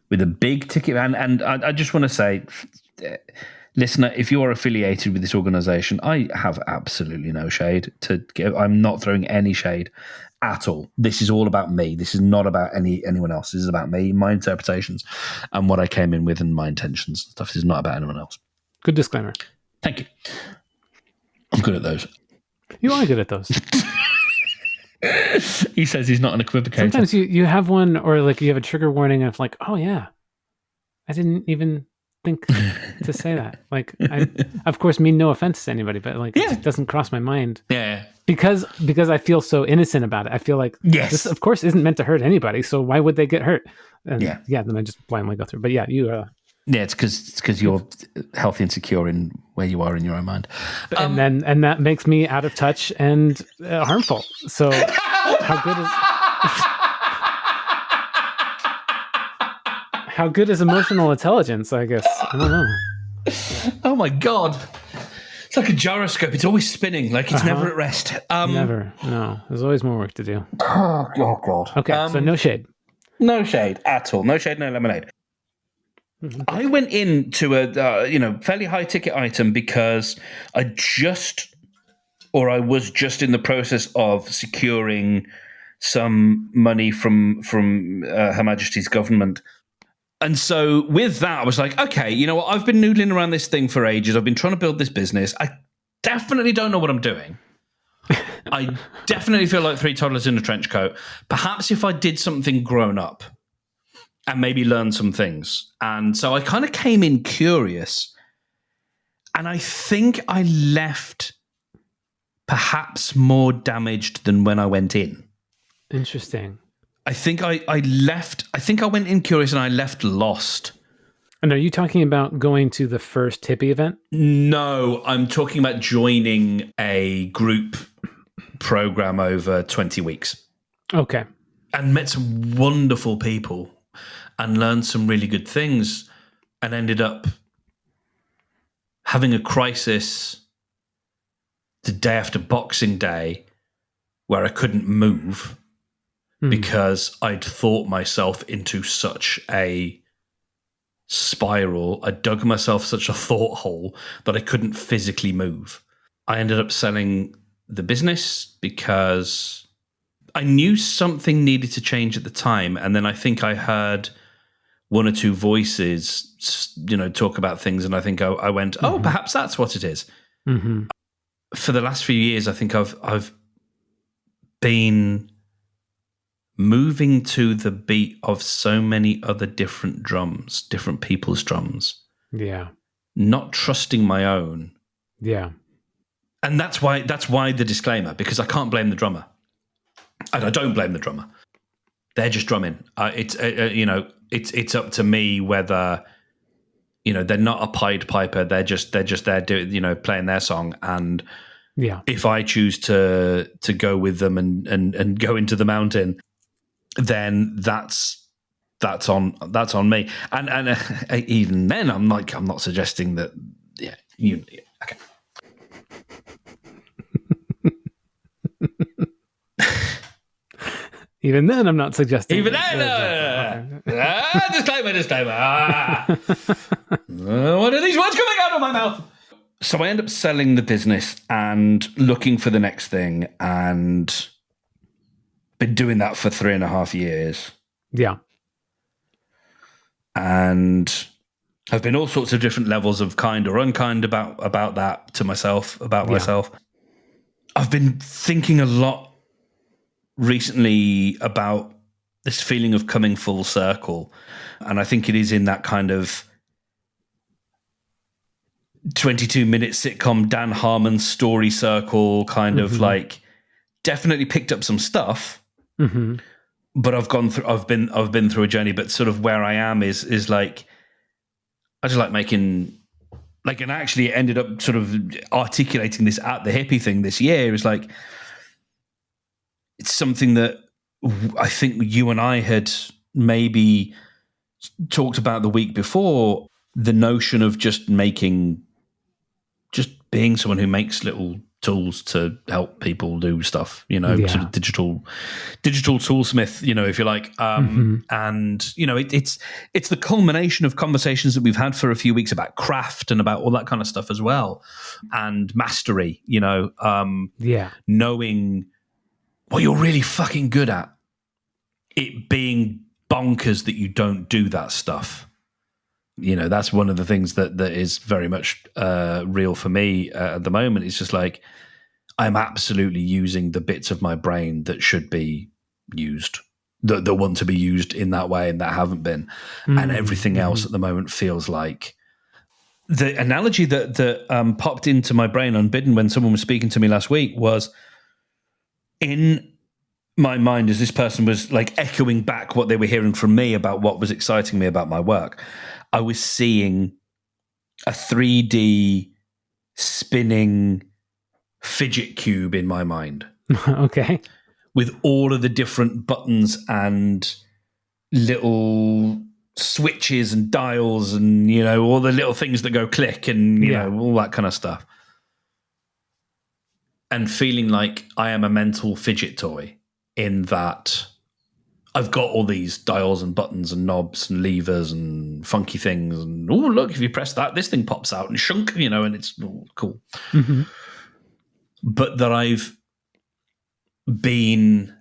with a big ticket, and I just want to say, listener, if you are affiliated with this organization, I have absolutely no shade to give. I'm not throwing any shade at all. This is all about me. This is not about anyone else. This is about me, my interpretations, and what I came in with, and my intentions and stuff. This is not about anyone else. Good disclaimer. Thank you. I'm good at those. You are good at those. He says he's not an equivocator. Sometimes you have one, or like you have a trigger warning of like, oh yeah, I didn't even think to say that. Like, I of course mean no offense to anybody, but like it doesn't cross my mind. Yeah. Because I feel so innocent about it. I feel like this of course isn't meant to hurt anybody, so why would they get hurt? And then I just blindly go through. But yeah, you it's because you're healthy and secure in where you are in your own mind, and that makes me out of touch and harmful. So how good is emotional intelligence? I guess I don't know. Oh my god, it's like a gyroscope. It's always spinning, like it's never at rest. Never. No, there's always more work to do. Oh god. Okay, so no shade. No shade at all. No shade, no lemonade. I went into a fairly high ticket item because I was just in the process of securing some money from Her Majesty's government. And so with that, I was like, okay, you know what? I've been noodling around this thing for ages. I've been trying to build this business. I definitely don't know what I'm doing. I definitely feel like three toddlers in a trench coat. Perhaps if I did something grown up and maybe learn some things. And so I kind of came in curious. And I think I left perhaps more damaged than when I went in. Interesting. I think I went in curious and I left lost. And are you talking about going to the first hippie event? No, I'm talking about joining a group program over 20 weeks. Okay. And met some wonderful people and learned some really good things, and ended up having a crisis the day after Boxing Day where I couldn't move because I'd thought myself into such a spiral. I dug myself such a thought hole that I couldn't physically move. I ended up selling the business because I knew something needed to change at the time. And then I think I heard one or two voices, talk about things, and I think I went, oh, perhaps that's what it is. Mm-hmm. For the last few years, I think I've been moving to the beat of so many other different drums, different people's drums. Yeah. Not trusting my own. Yeah. And that's why the disclaimer, because I can't blame the drummer. And I don't blame the drummer. They're just drumming. It's up to me whether, they're not a Pied Piper. They're just there doing, playing their song. And if I choose to go with them and go into the mountain, then that's on me. And even then, I'm not suggesting that. Yeah, okay. Even then, I'm not suggesting. Even then, disclaimer. What are these words coming out of my mouth? So I end up selling the business and looking for the next thing, and been doing that for 3.5 years. Yeah. And have been all sorts of different levels of kind or unkind about that to myself, myself. I've been thinking a lot recently about this feeling of coming full circle. And I think it is in that kind of 22-minute sitcom Dan Harmon story circle kind of like, definitely picked up some stuff. Mm-hmm. But I've been through a journey, but sort of where I am is like, I just like making, like, and actually ended up sort of articulating this at the hippie thing this year is like, it's something that I think you and I had maybe talked about the week before, the notion of just being someone who makes little tools to help people do stuff, sort of digital toolsmith, if you like. And, it's the culmination of conversations that we've had for a few weeks about craft and about all that kind of stuff as well. And mastery, knowing what you're really fucking good at, it being bonkers that you don't do that stuff. That's one of the things that is very much real for me at the moment. It's just like, I'm absolutely using the bits of my brain that should be used, that want to be used in that way and that haven't been. And everything else at the moment feels like the analogy that popped into my brain unbidden when someone was speaking to me last week was, in my mind, as this person was like echoing back what they were hearing from me about what was exciting me about my work, I was seeing a 3D spinning fidget cube in my mind. Okay. With all of the different buttons and little switches and dials and, all the little things that go click and, all that kind of stuff. And feeling like I am a mental fidget toy in that I've got all these dials and buttons and knobs and levers and funky things. And, oh, look, if you press that, this thing pops out and shunk, and it's cool. Mm-hmm. But that I've been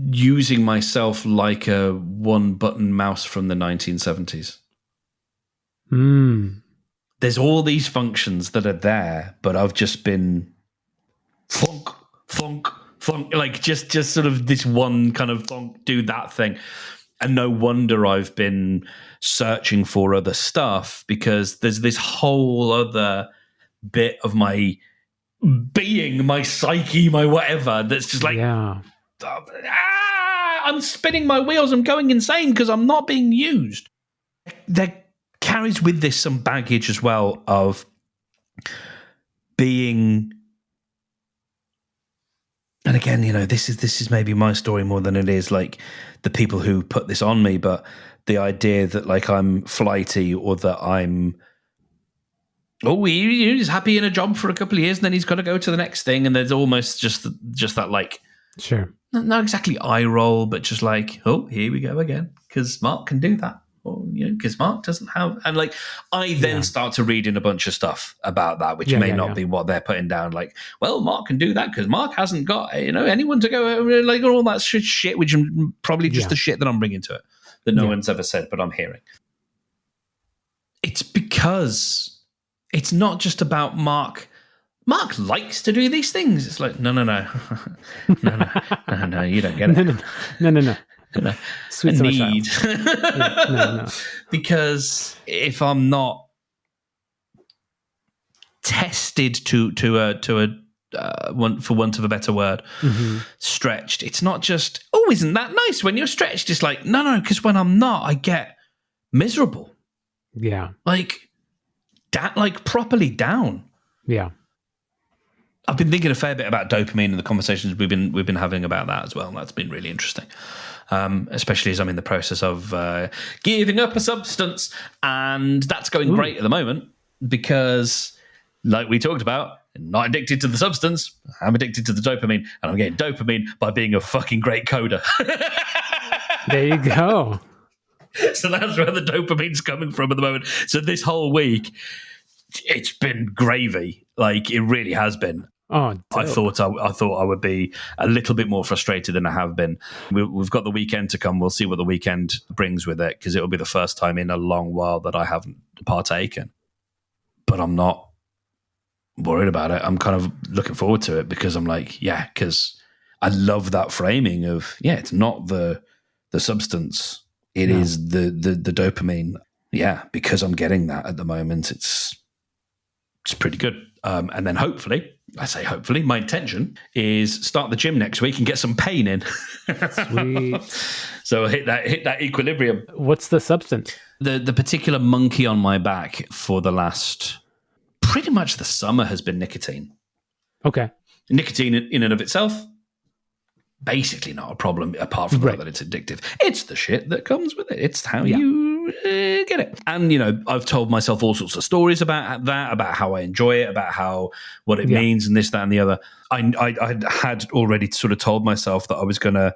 using myself like a one-button mouse from the 1970s. There's all these functions that are there, but I've just been funk, like just sort of this one kind of funk, do that thing. And no wonder I've been searching for other stuff, because there's this whole other bit of my being, my psyche, my whatever, that's just like, I'm spinning my wheels, I'm going insane because I'm not being used. There carries with this some baggage as well of being, and again, this is maybe my story more than it is like the people who put this on me, but the idea that like I'm flighty, or that I'm, he's happy in a job for a couple of years and then he's got to go to the next thing, and there's almost just that like, sure, not exactly eye roll, but just like, oh, here we go again, because Mark can do that, or because Mark doesn't have, and like I then start to read in a bunch of stuff about that, which may not be what they're putting down. Like, well, Mark can do that because Mark hasn't got anyone to go, like all that shit, which is probably just the shit that I'm bringing to it that no one's ever said, but I'm hearing. It's because it's not just about Mark. Mark likes to do these things. It's like, no, you don't get it. No. Sweet need. No. Because if I'm not tested to for want of a better word, stretched, it's not just, oh, isn't that nice when you're stretched? It's like, no, because when I'm not, I get miserable. Yeah. Like properly down. Yeah. I've been thinking a fair bit about dopamine and the conversations we've been having about that as well. And that's been really interesting, especially as I'm in the process of giving up a substance, and that's going great at the moment because, like we talked about, I'm not addicted to the substance. I'm addicted to the dopamine, and I'm getting dopamine by being a fucking great coder. There you go. So that's where the dopamine's coming from at the moment. So this whole week, it's been gravy. Like it really has been. Oh, dope. I thought I would be a little bit more frustrated than I have been. We've got the weekend to come. We'll see what the weekend brings with it, because it'll be the first time in a long while that I haven't partaken. But I'm not worried about it. I'm kind of looking forward to it because I'm like, because I love that framing of, it's not the substance. It is the dopamine. Yeah, because I'm getting that at the moment. It's pretty good. And then hopefully, my intention is start the gym next week and get some pain in. Sweet. So hit that equilibrium. What's the substance? The particular monkey on my back for the last, pretty much the summer, has been nicotine. Okay. Nicotine in and of itself, basically not a problem, apart from that it's addictive. It's the shit that comes with it. It's how you get it. And, I've told myself all sorts of stories about that, about how I enjoy it, about what it means and this, that, and the other. I had already sort of told myself that I was going to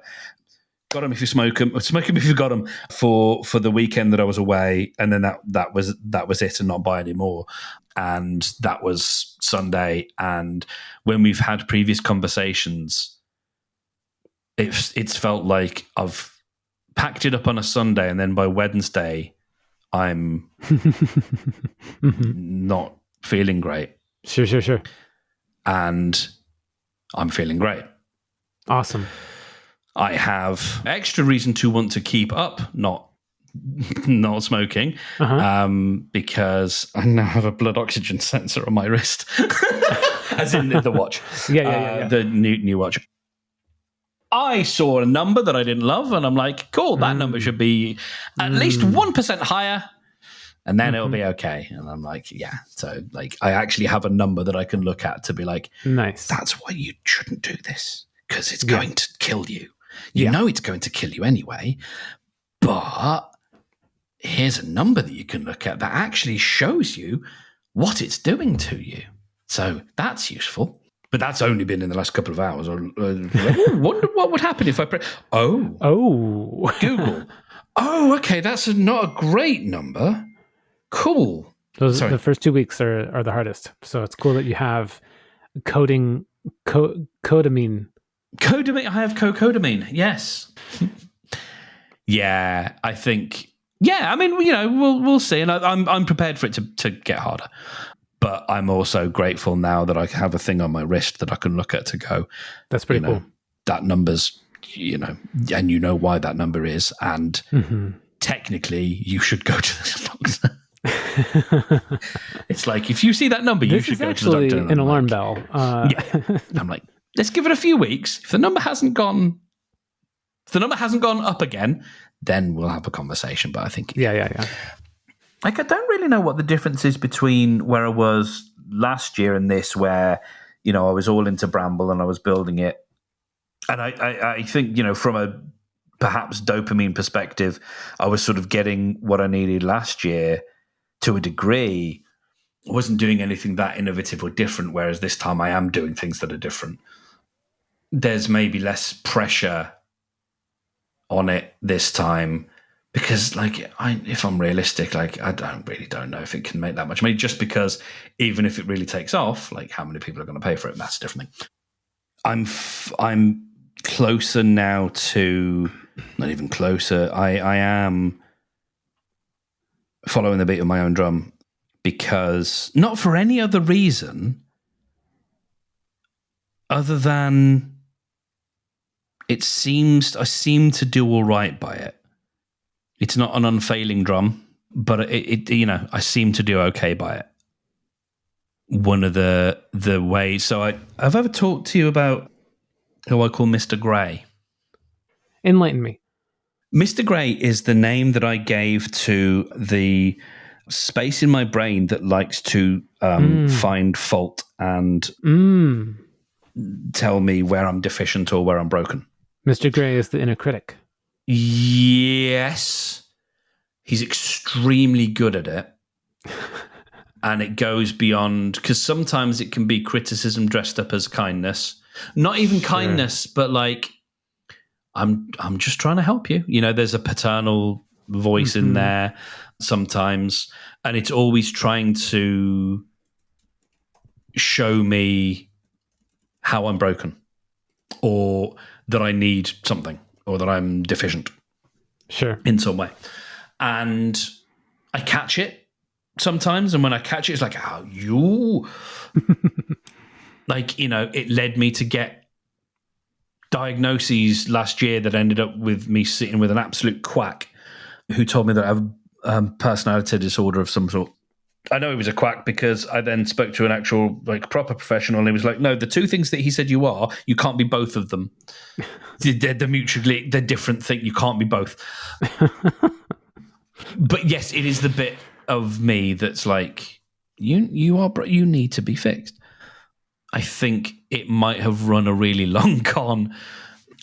got them if you smoke them, if you got them for the weekend that I was away. And then that was it, and not buy any more. And that was Sunday. And when we've had previous conversations, it's felt like I've packed it up on a Sunday, and then by Wednesday, I'm not feeling great. Sure. And I'm feeling great. Awesome. I have extra reason to want to keep up not smoking, because I now have a blood oxygen sensor on my wrist, as in the watch. Yeah. The new watch. I saw a number that I didn't love, and I'm like, cool, that number should be at least 1% higher, and then it'll be okay. And I'm like, so like I actually have a number that I can look at to be like, nice. That's why you shouldn't do this, because it's going to kill you. You know it's going to kill you anyway, but here's a number that you can look at that actually shows you what it's doing to you. So that's useful. But that's only been in the last couple of hours. I wonder what would happen if I press. Oh, Google. Oh, okay, that's not a great number. Cool. The first 2 weeks are the hardest. So it's cool that you have codamine. Codamine. I have codamine. Yes. Yeah, I think. Yeah, I mean, we'll see, and I'm prepared for it to get harder. But I'm also grateful now that I have a thing on my wrist that I can look at to go. That's pretty cool. That number's, and why that number is. And technically, you should go to the doctor. It's like, if you see that number, you should go to the doctor. This is actually an alarm bell. I'm like, let's give it a few weeks. If the number hasn't gone up again, then we'll have a conversation. But I think, yeah. Like, I don't really know what the difference is between where I was last year and this, where, I was all into Bramble and I was building it. And I think, from a perhaps dopamine perspective, I was sort of getting what I needed last year to a degree. I wasn't doing anything that innovative or different, whereas this time I am doing things that are different. There's maybe less pressure on it this time, because like if I'm realistic, like I don't know if it can make that much money, just because even if it really takes off, like how many people are going to pay for it, that's a different thing. I'm closer now to, not even closer, I am following the beat of my own drum, because not for any other reason other than I seem to do all right by it. It's not an unfailing drum, but it I seem to do okay by it. One of the ways. So I've ever talked to you about who I call Mr. Grey. Enlighten me. Mr. Grey is the name that I gave to the space in my brain that likes to find fault and tell me where I'm deficient or where I'm broken. Mr. Grey is the inner critic. Yes. He's extremely good at it. And it goes beyond, because sometimes it can be criticism dressed up as kindness. Not even kindness, but like, I'm just trying to help you. There's a paternal voice in there sometimes, and it's always trying to show me how I'm broken, or that I need something, or that I'm deficient. Sure. In some way. And I catch it sometimes, and when I catch it, it's like, oh, you... like, it led me to get diagnoses last year that ended up with me sitting with an absolute quack who told me that I have a personality disorder of some sort. I know he was a quack because I then spoke to an actual, like, proper professional, and he was like, no, the two things that he said you are, you can't be both of them. They're different things. You can't be both. But yes, it is the bit of me that's like, you need to be fixed. I think it might have run a really long con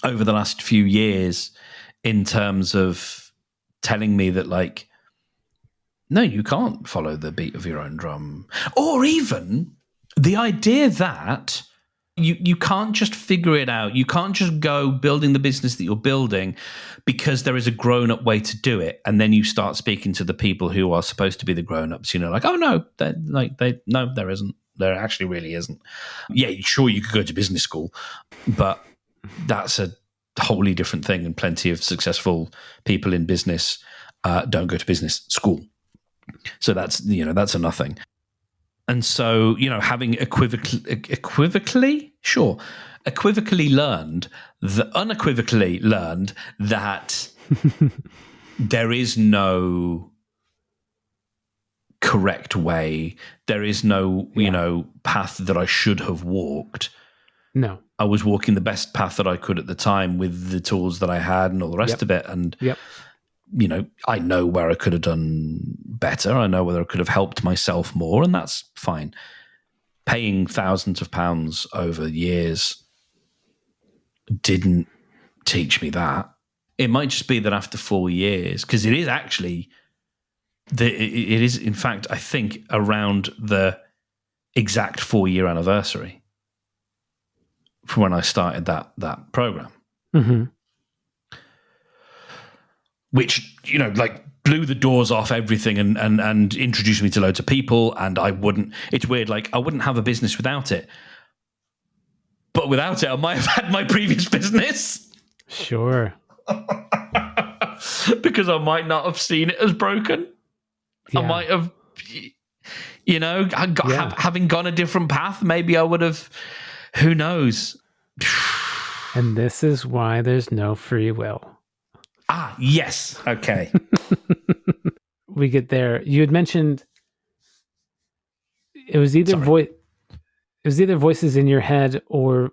over the last few years in terms of telling me that, like, no, you can't follow the beat of your own drum. Or even the idea that you can't just figure it out. You can't just go building the business that you're building because there is a grown-up way to do it. And then you start speaking to the people who are supposed to be the grown-ups, like, oh, no, no, there isn't. There actually really isn't. Yeah, sure, you could go to business school, but that's a wholly different thing. And plenty of successful people in business don't go to business school. So that's a nothing. And so, having unequivocally learned that there is no correct way, there is no, path that I should have walked. No. I was walking the best path that I could at the time with the tools that I had and all the rest of it. And, I know where I could have done better. I know whether I could have helped myself more, and that's fine. Paying thousands of pounds over years didn't teach me that. It might just be that after 4 years, because it is actually, it is, in fact, I think, around the exact 4-year anniversary from when I started that program. Mm-hmm. Which, blew the doors off everything and introduced me to loads of people. And it's weird, like, I wouldn't have a business without it. But without it, I might have had my previous business. Sure. Because I might not have seen it as broken. Yeah. I might have, having gone a different path, maybe I would have, who knows? And this is why there's no free will. Ah, yes. Okay. We get there. You had mentioned it was either voices in your head or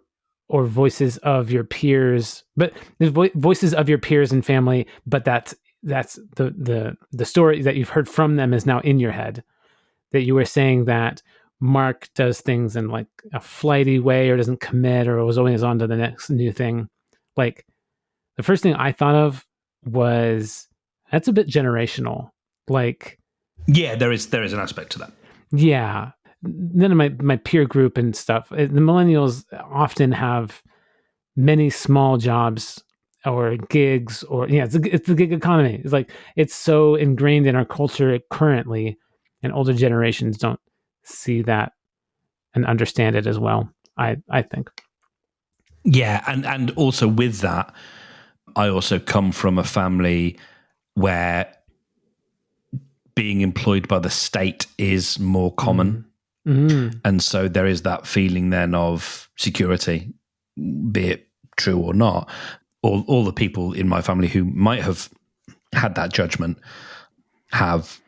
voices of your peers, but there's voices of your peers and family, but that's the story that you've heard from them is now in your head. That you were saying that Mark does things in like a flighty way or doesn't commit or was always on to the next new thing. Like the first thing I thought of was that's a bit generational. Like, yeah, there is an aspect to that. Yeah. Then in my peer group and stuff, the millennials often have many small jobs or gigs, or it's the gig economy. It's like, it's so ingrained in our culture currently, and older generations don't see that and understand it as well, I think. Yeah, and also with that, I also come from a family where being employed by the state is more common. Mm-hmm. And so there is that feeling then of security, be it true or not. All the people in my family who might have had that judgment have,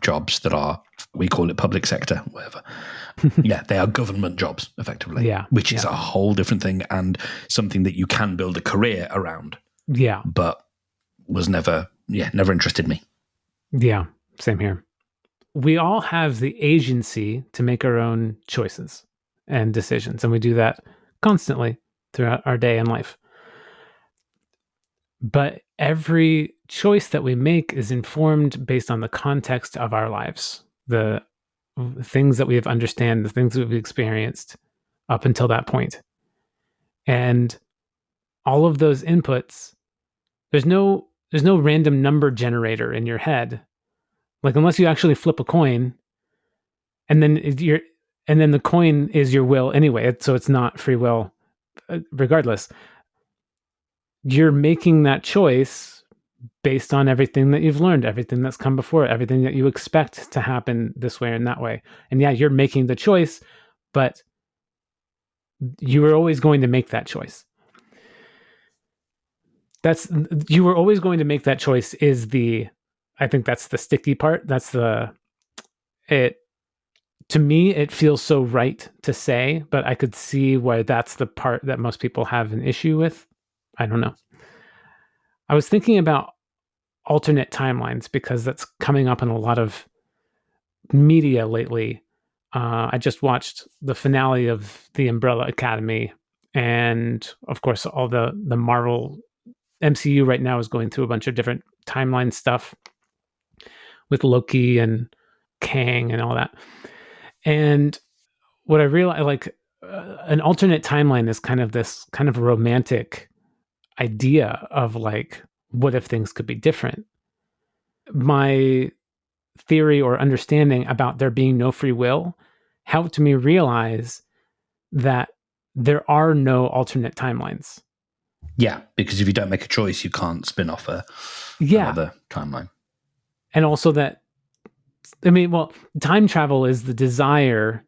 jobs that are, we call it public sector, whatever. Yeah, they are government jobs, effectively. Yeah. Which is a whole different thing, and something that you can build a career around. Yeah. But was never interested me. Yeah, same here. We all have the agency to make our own choices and decisions, and we do that constantly throughout our day and life. But every choice that we make is informed based on the context of our lives, the things that we have understand, the things that we've experienced up until that point. And all of those inputs, there's no random number generator in your head. Like, unless you actually flip a coin, and then the coin is your will anyway, so it's not free will regardless. You're making that choice based on everything that you've learned, everything that's come before, everything that you expect to happen this way and that way. And yeah, you're making the choice, but you were always going to make that choice. You were always going to make that choice I think that's the sticky part. To me, it feels so right to say, but I could see why that's the part that most people have an issue with. I don't know. I was thinking about alternate timelines because that's coming up in a lot of media lately. I just watched the finale of The Umbrella Academy, and of course, all the Marvel MCU right now is going through a bunch of different timeline stuff with Loki and Kang and all that. And what I realized, an alternate timeline is kind of this kind of romantic idea of what if things could be different? My theory or understanding about there being no free will helped me realize that there are no alternate timelines. Yeah, because if you don't make a choice, you can't spin off another timeline. And also time travel is the desire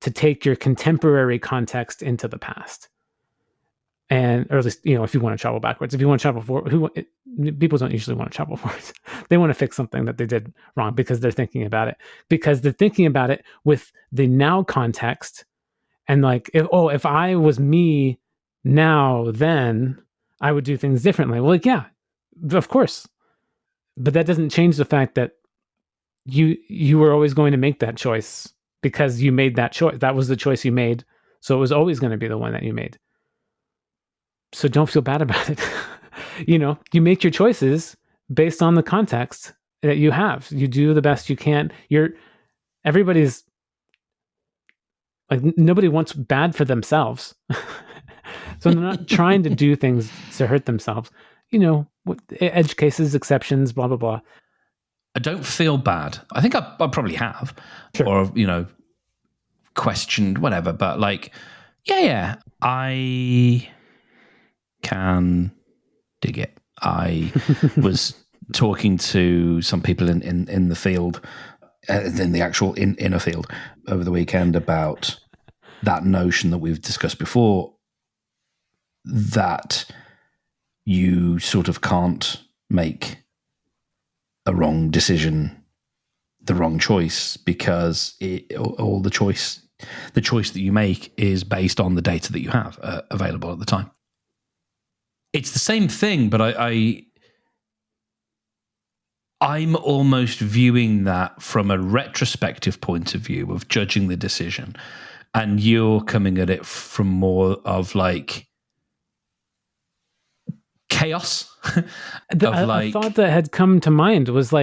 to take your contemporary context into the past. And, or at least, if you want to travel backwards, if you want to travel forward, people don't usually want to travel forwards. They want to fix something that they did wrong because they're thinking about it with the now context. And if I was me now, then I would do things differently. Well, yeah, of course. But that doesn't change the fact that you were always going to make that choice because you made that choice. That was the choice you made. So it was always going to be the one that you made. So don't feel bad about it. You make your choices based on the context that you have. You do the best you can. Everybody's nobody wants bad for themselves. So they're not trying to do things to hurt themselves. Edge cases, exceptions, blah, blah, blah. I don't feel bad. I think I probably have. Sure. Or, questioned, whatever. But yeah, I can dig it. I was talking to some people in the field, in the actual inner field over the weekend about that notion that we've discussed before, that you sort of can't make a wrong decision, the wrong choice, because all the choice that you make is based on the data that you have available at the time. It's the same thing, but I'm almost viewing that from a retrospective point of view of judging the decision, and you're coming at it from more of chaos. A thought that had come to mind was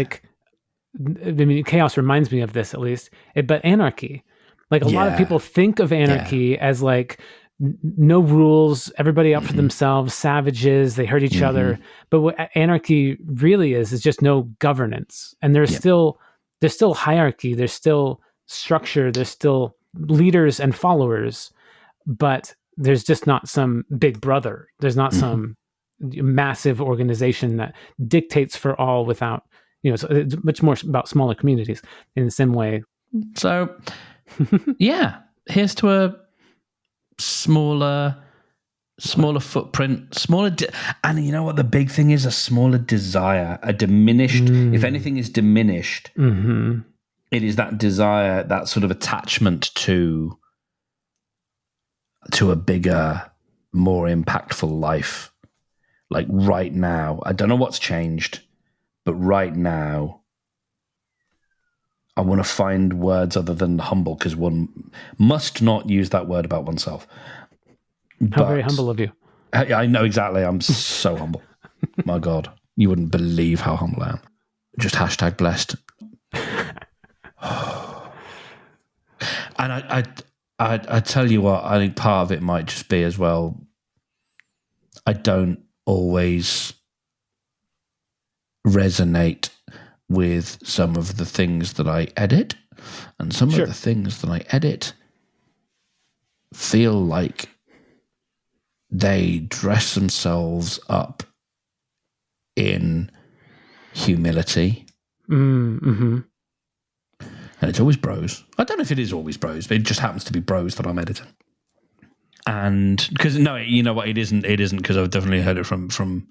chaos reminds me of this at least, but anarchy. A lot of people think of anarchy as no rules, everybody out for themselves, savages, they hurt each other. But what anarchy really is just no governance. And there's still hierarchy, there's still structure, there's still leaders and followers, but there's just not some big brother. There's not some massive organization that dictates for all without, so it's much more about smaller communities in the same way. So, yeah, here's to a smaller footprint, and you know what the big thing is? A smaller desire, a diminished, if anything is diminished, it is that desire, that sort of attachment to a bigger, more impactful life. Like right now, I don't know what's changed, but right now, I want to find words other than humble, because one must not use that word about oneself. How very humble of you. I know exactly. I'm so humble. My God, you wouldn't believe how humble I am. Just hashtag blessed. And I tell you what, I think part of it might just be as well, I don't always resonate with some of the things that I edit, and some of the things that I edit feel like they dress themselves up in humility. And it's always bros. I don't know if it is always bros, but it just happens to be bros that I'm editing. And because no, you know what, it isn't because I've definitely heard it from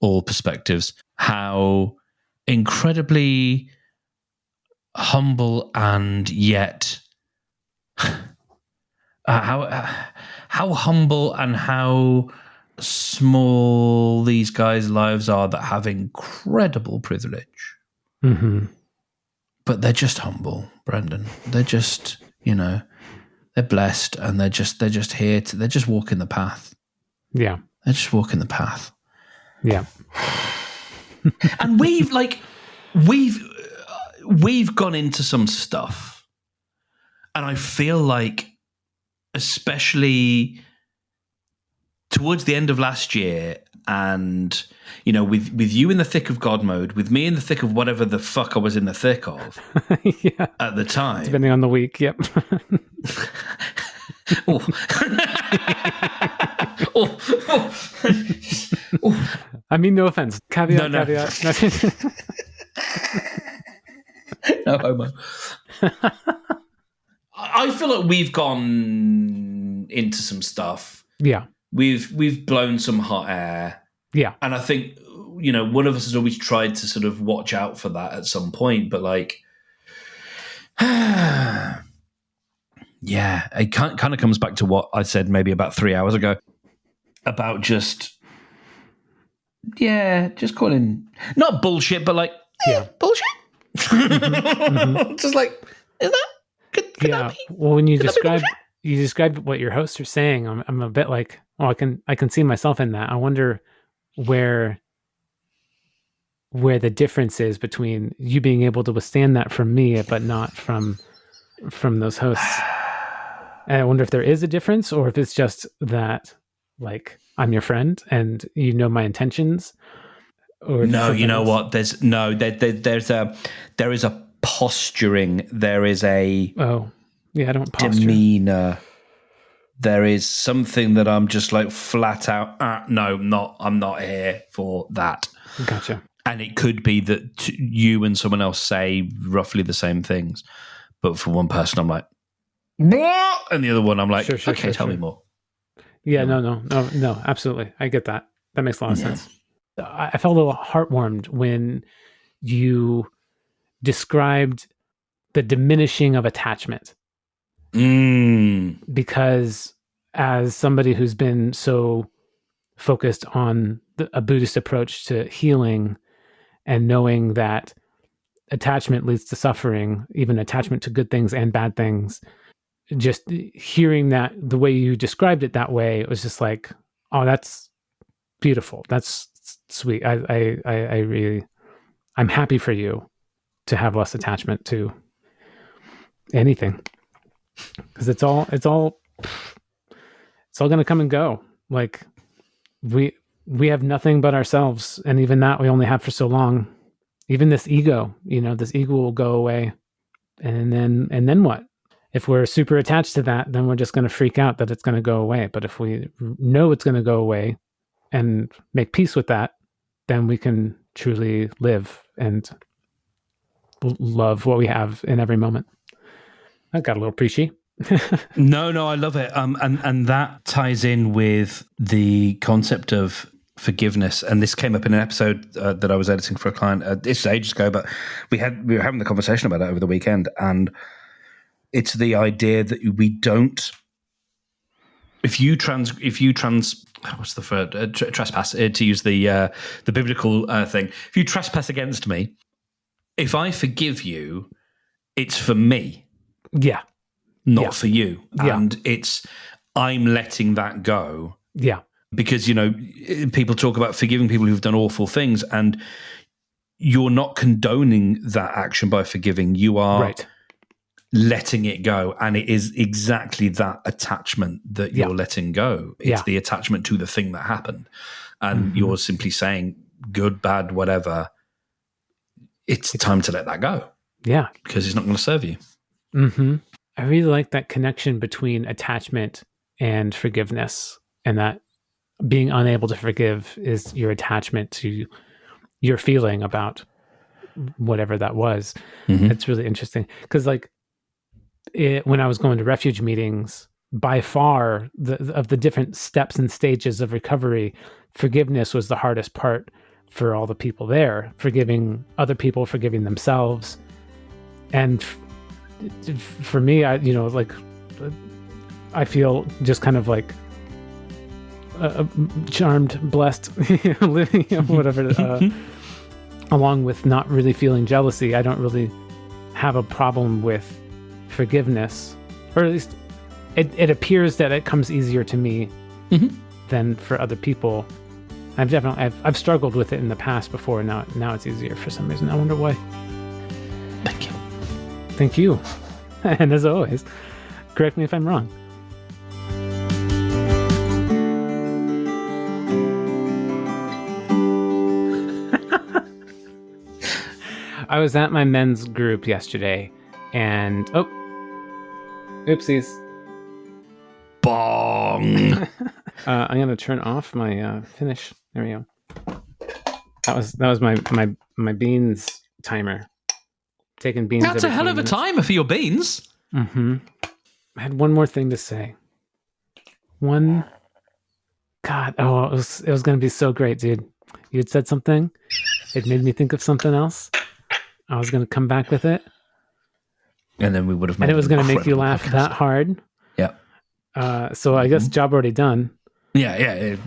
all perspectives, how incredibly humble and yet how humble and how small these guys' lives are that have incredible privilege. But they're just humble, Brendan. They're just, they're blessed, and they're just here to, they're just walking the path. Yeah. They're just walking the path. Yeah. And we've gone into some stuff, and I feel like, especially towards the end of last year, and with you in the thick of God mode, with me in the thick of whatever the fuck I was in the thick of at the time, depending on the week. Yep. I mean, no offense. Caveat. No homo. I feel like we've gone into some stuff. Yeah. We've blown some hot air. Yeah. And I think, one of us has always tried to sort of watch out for that at some point, but like, yeah, it kind of comes back to what I said maybe about 3 hours ago about just calling, not bullshit, but like, bullshit. Just like, is that? Could that be? Well, when you describe what your hosts are saying, I'm a bit like, I can see myself in that. I wonder where the difference is between you being able to withstand that from me, but not from those hosts. And I wonder if there is a difference, or if it's just that, like, I'm your friend and you know my intentions. Or no, you know what? There is a posturing. There is a I don't posture. Demeanor. There is something that I'm just like flat out. No, I'm not here for that. Gotcha. And it could be that you and someone else say roughly the same things, but for one person, I'm like, what? And the other one, I'm like, okay, tell me more. Yeah, no, absolutely. I get that. That makes a lot of sense. I felt a little heartwarmed when you described the diminishing of attachment. Because as somebody who's been so focused on a Buddhist approach to healing and knowing that attachment leads to suffering, even attachment to good things and bad things, just hearing that the way you described it that way, it was just like, oh, that's beautiful. That's sweet. I really, I'm happy for you to have less attachment to anything. Because it's all it's all going to come and go. Like we have nothing but ourselves, and even that we only have for so long. Even this ego, this ego will go away, and then what? If we're super attached to that, then we're just going to freak out that it's going to go away. But if we know it's going to go away and make peace with that, then we can truly live and love what we have in every moment. I got a little preachy. No, I love it. And that ties in with the concept of forgiveness. And this came up in an episode that I was editing for a client. It's ages ago, but we were having the conversation about it over the weekend. And it's the idea that we don't. If you what's the word? Trespass, to use the biblical thing. If you trespass against me, if I forgive you, it's for me. Yeah. Not for you. Yeah. And I'm letting that go. Yeah. Because, people talk about forgiving people who've done awful things, and you're not condoning that action by forgiving. You are letting it go. And it is exactly that attachment that you're letting go. It's the attachment to the thing that happened. And you're simply saying, good, bad, whatever, it's time to let that go. Yeah. Because it's not going to serve you. Mm-hmm. I really like that connection between attachment and forgiveness, and that being unable to forgive is your attachment to your feeling about whatever that was. Mm-hmm. It's really interesting because when I was going to refuge meetings, by far of the different steps and stages of recovery, forgiveness was the hardest part for all the people there, forgiving other people, forgiving themselves. And for me, I feel just kind of like charmed, blessed, living, whatever, along with not really feeling jealousy. I don't really have a problem with forgiveness, or at least it appears that it comes easier to me than for other people. I've struggled with it in the past before. Now it's easier for some reason. I wonder why. Thank you. And as always, correct me if I'm wrong. I was at my men's group yesterday, and oopsies. Bong. I'm gonna turn off my finish. There we go. That was my beans timer. Taking beans. That's a hell of a timer for your beans. Mm-hmm. I had one more thing to say. God, it was going to be so great, dude. You had said something. It made me think of something else. I was going to come back with it. And then we would have made and it was going to make you laugh podcast. That hard. Yeah. So I guess job already done. Yeah.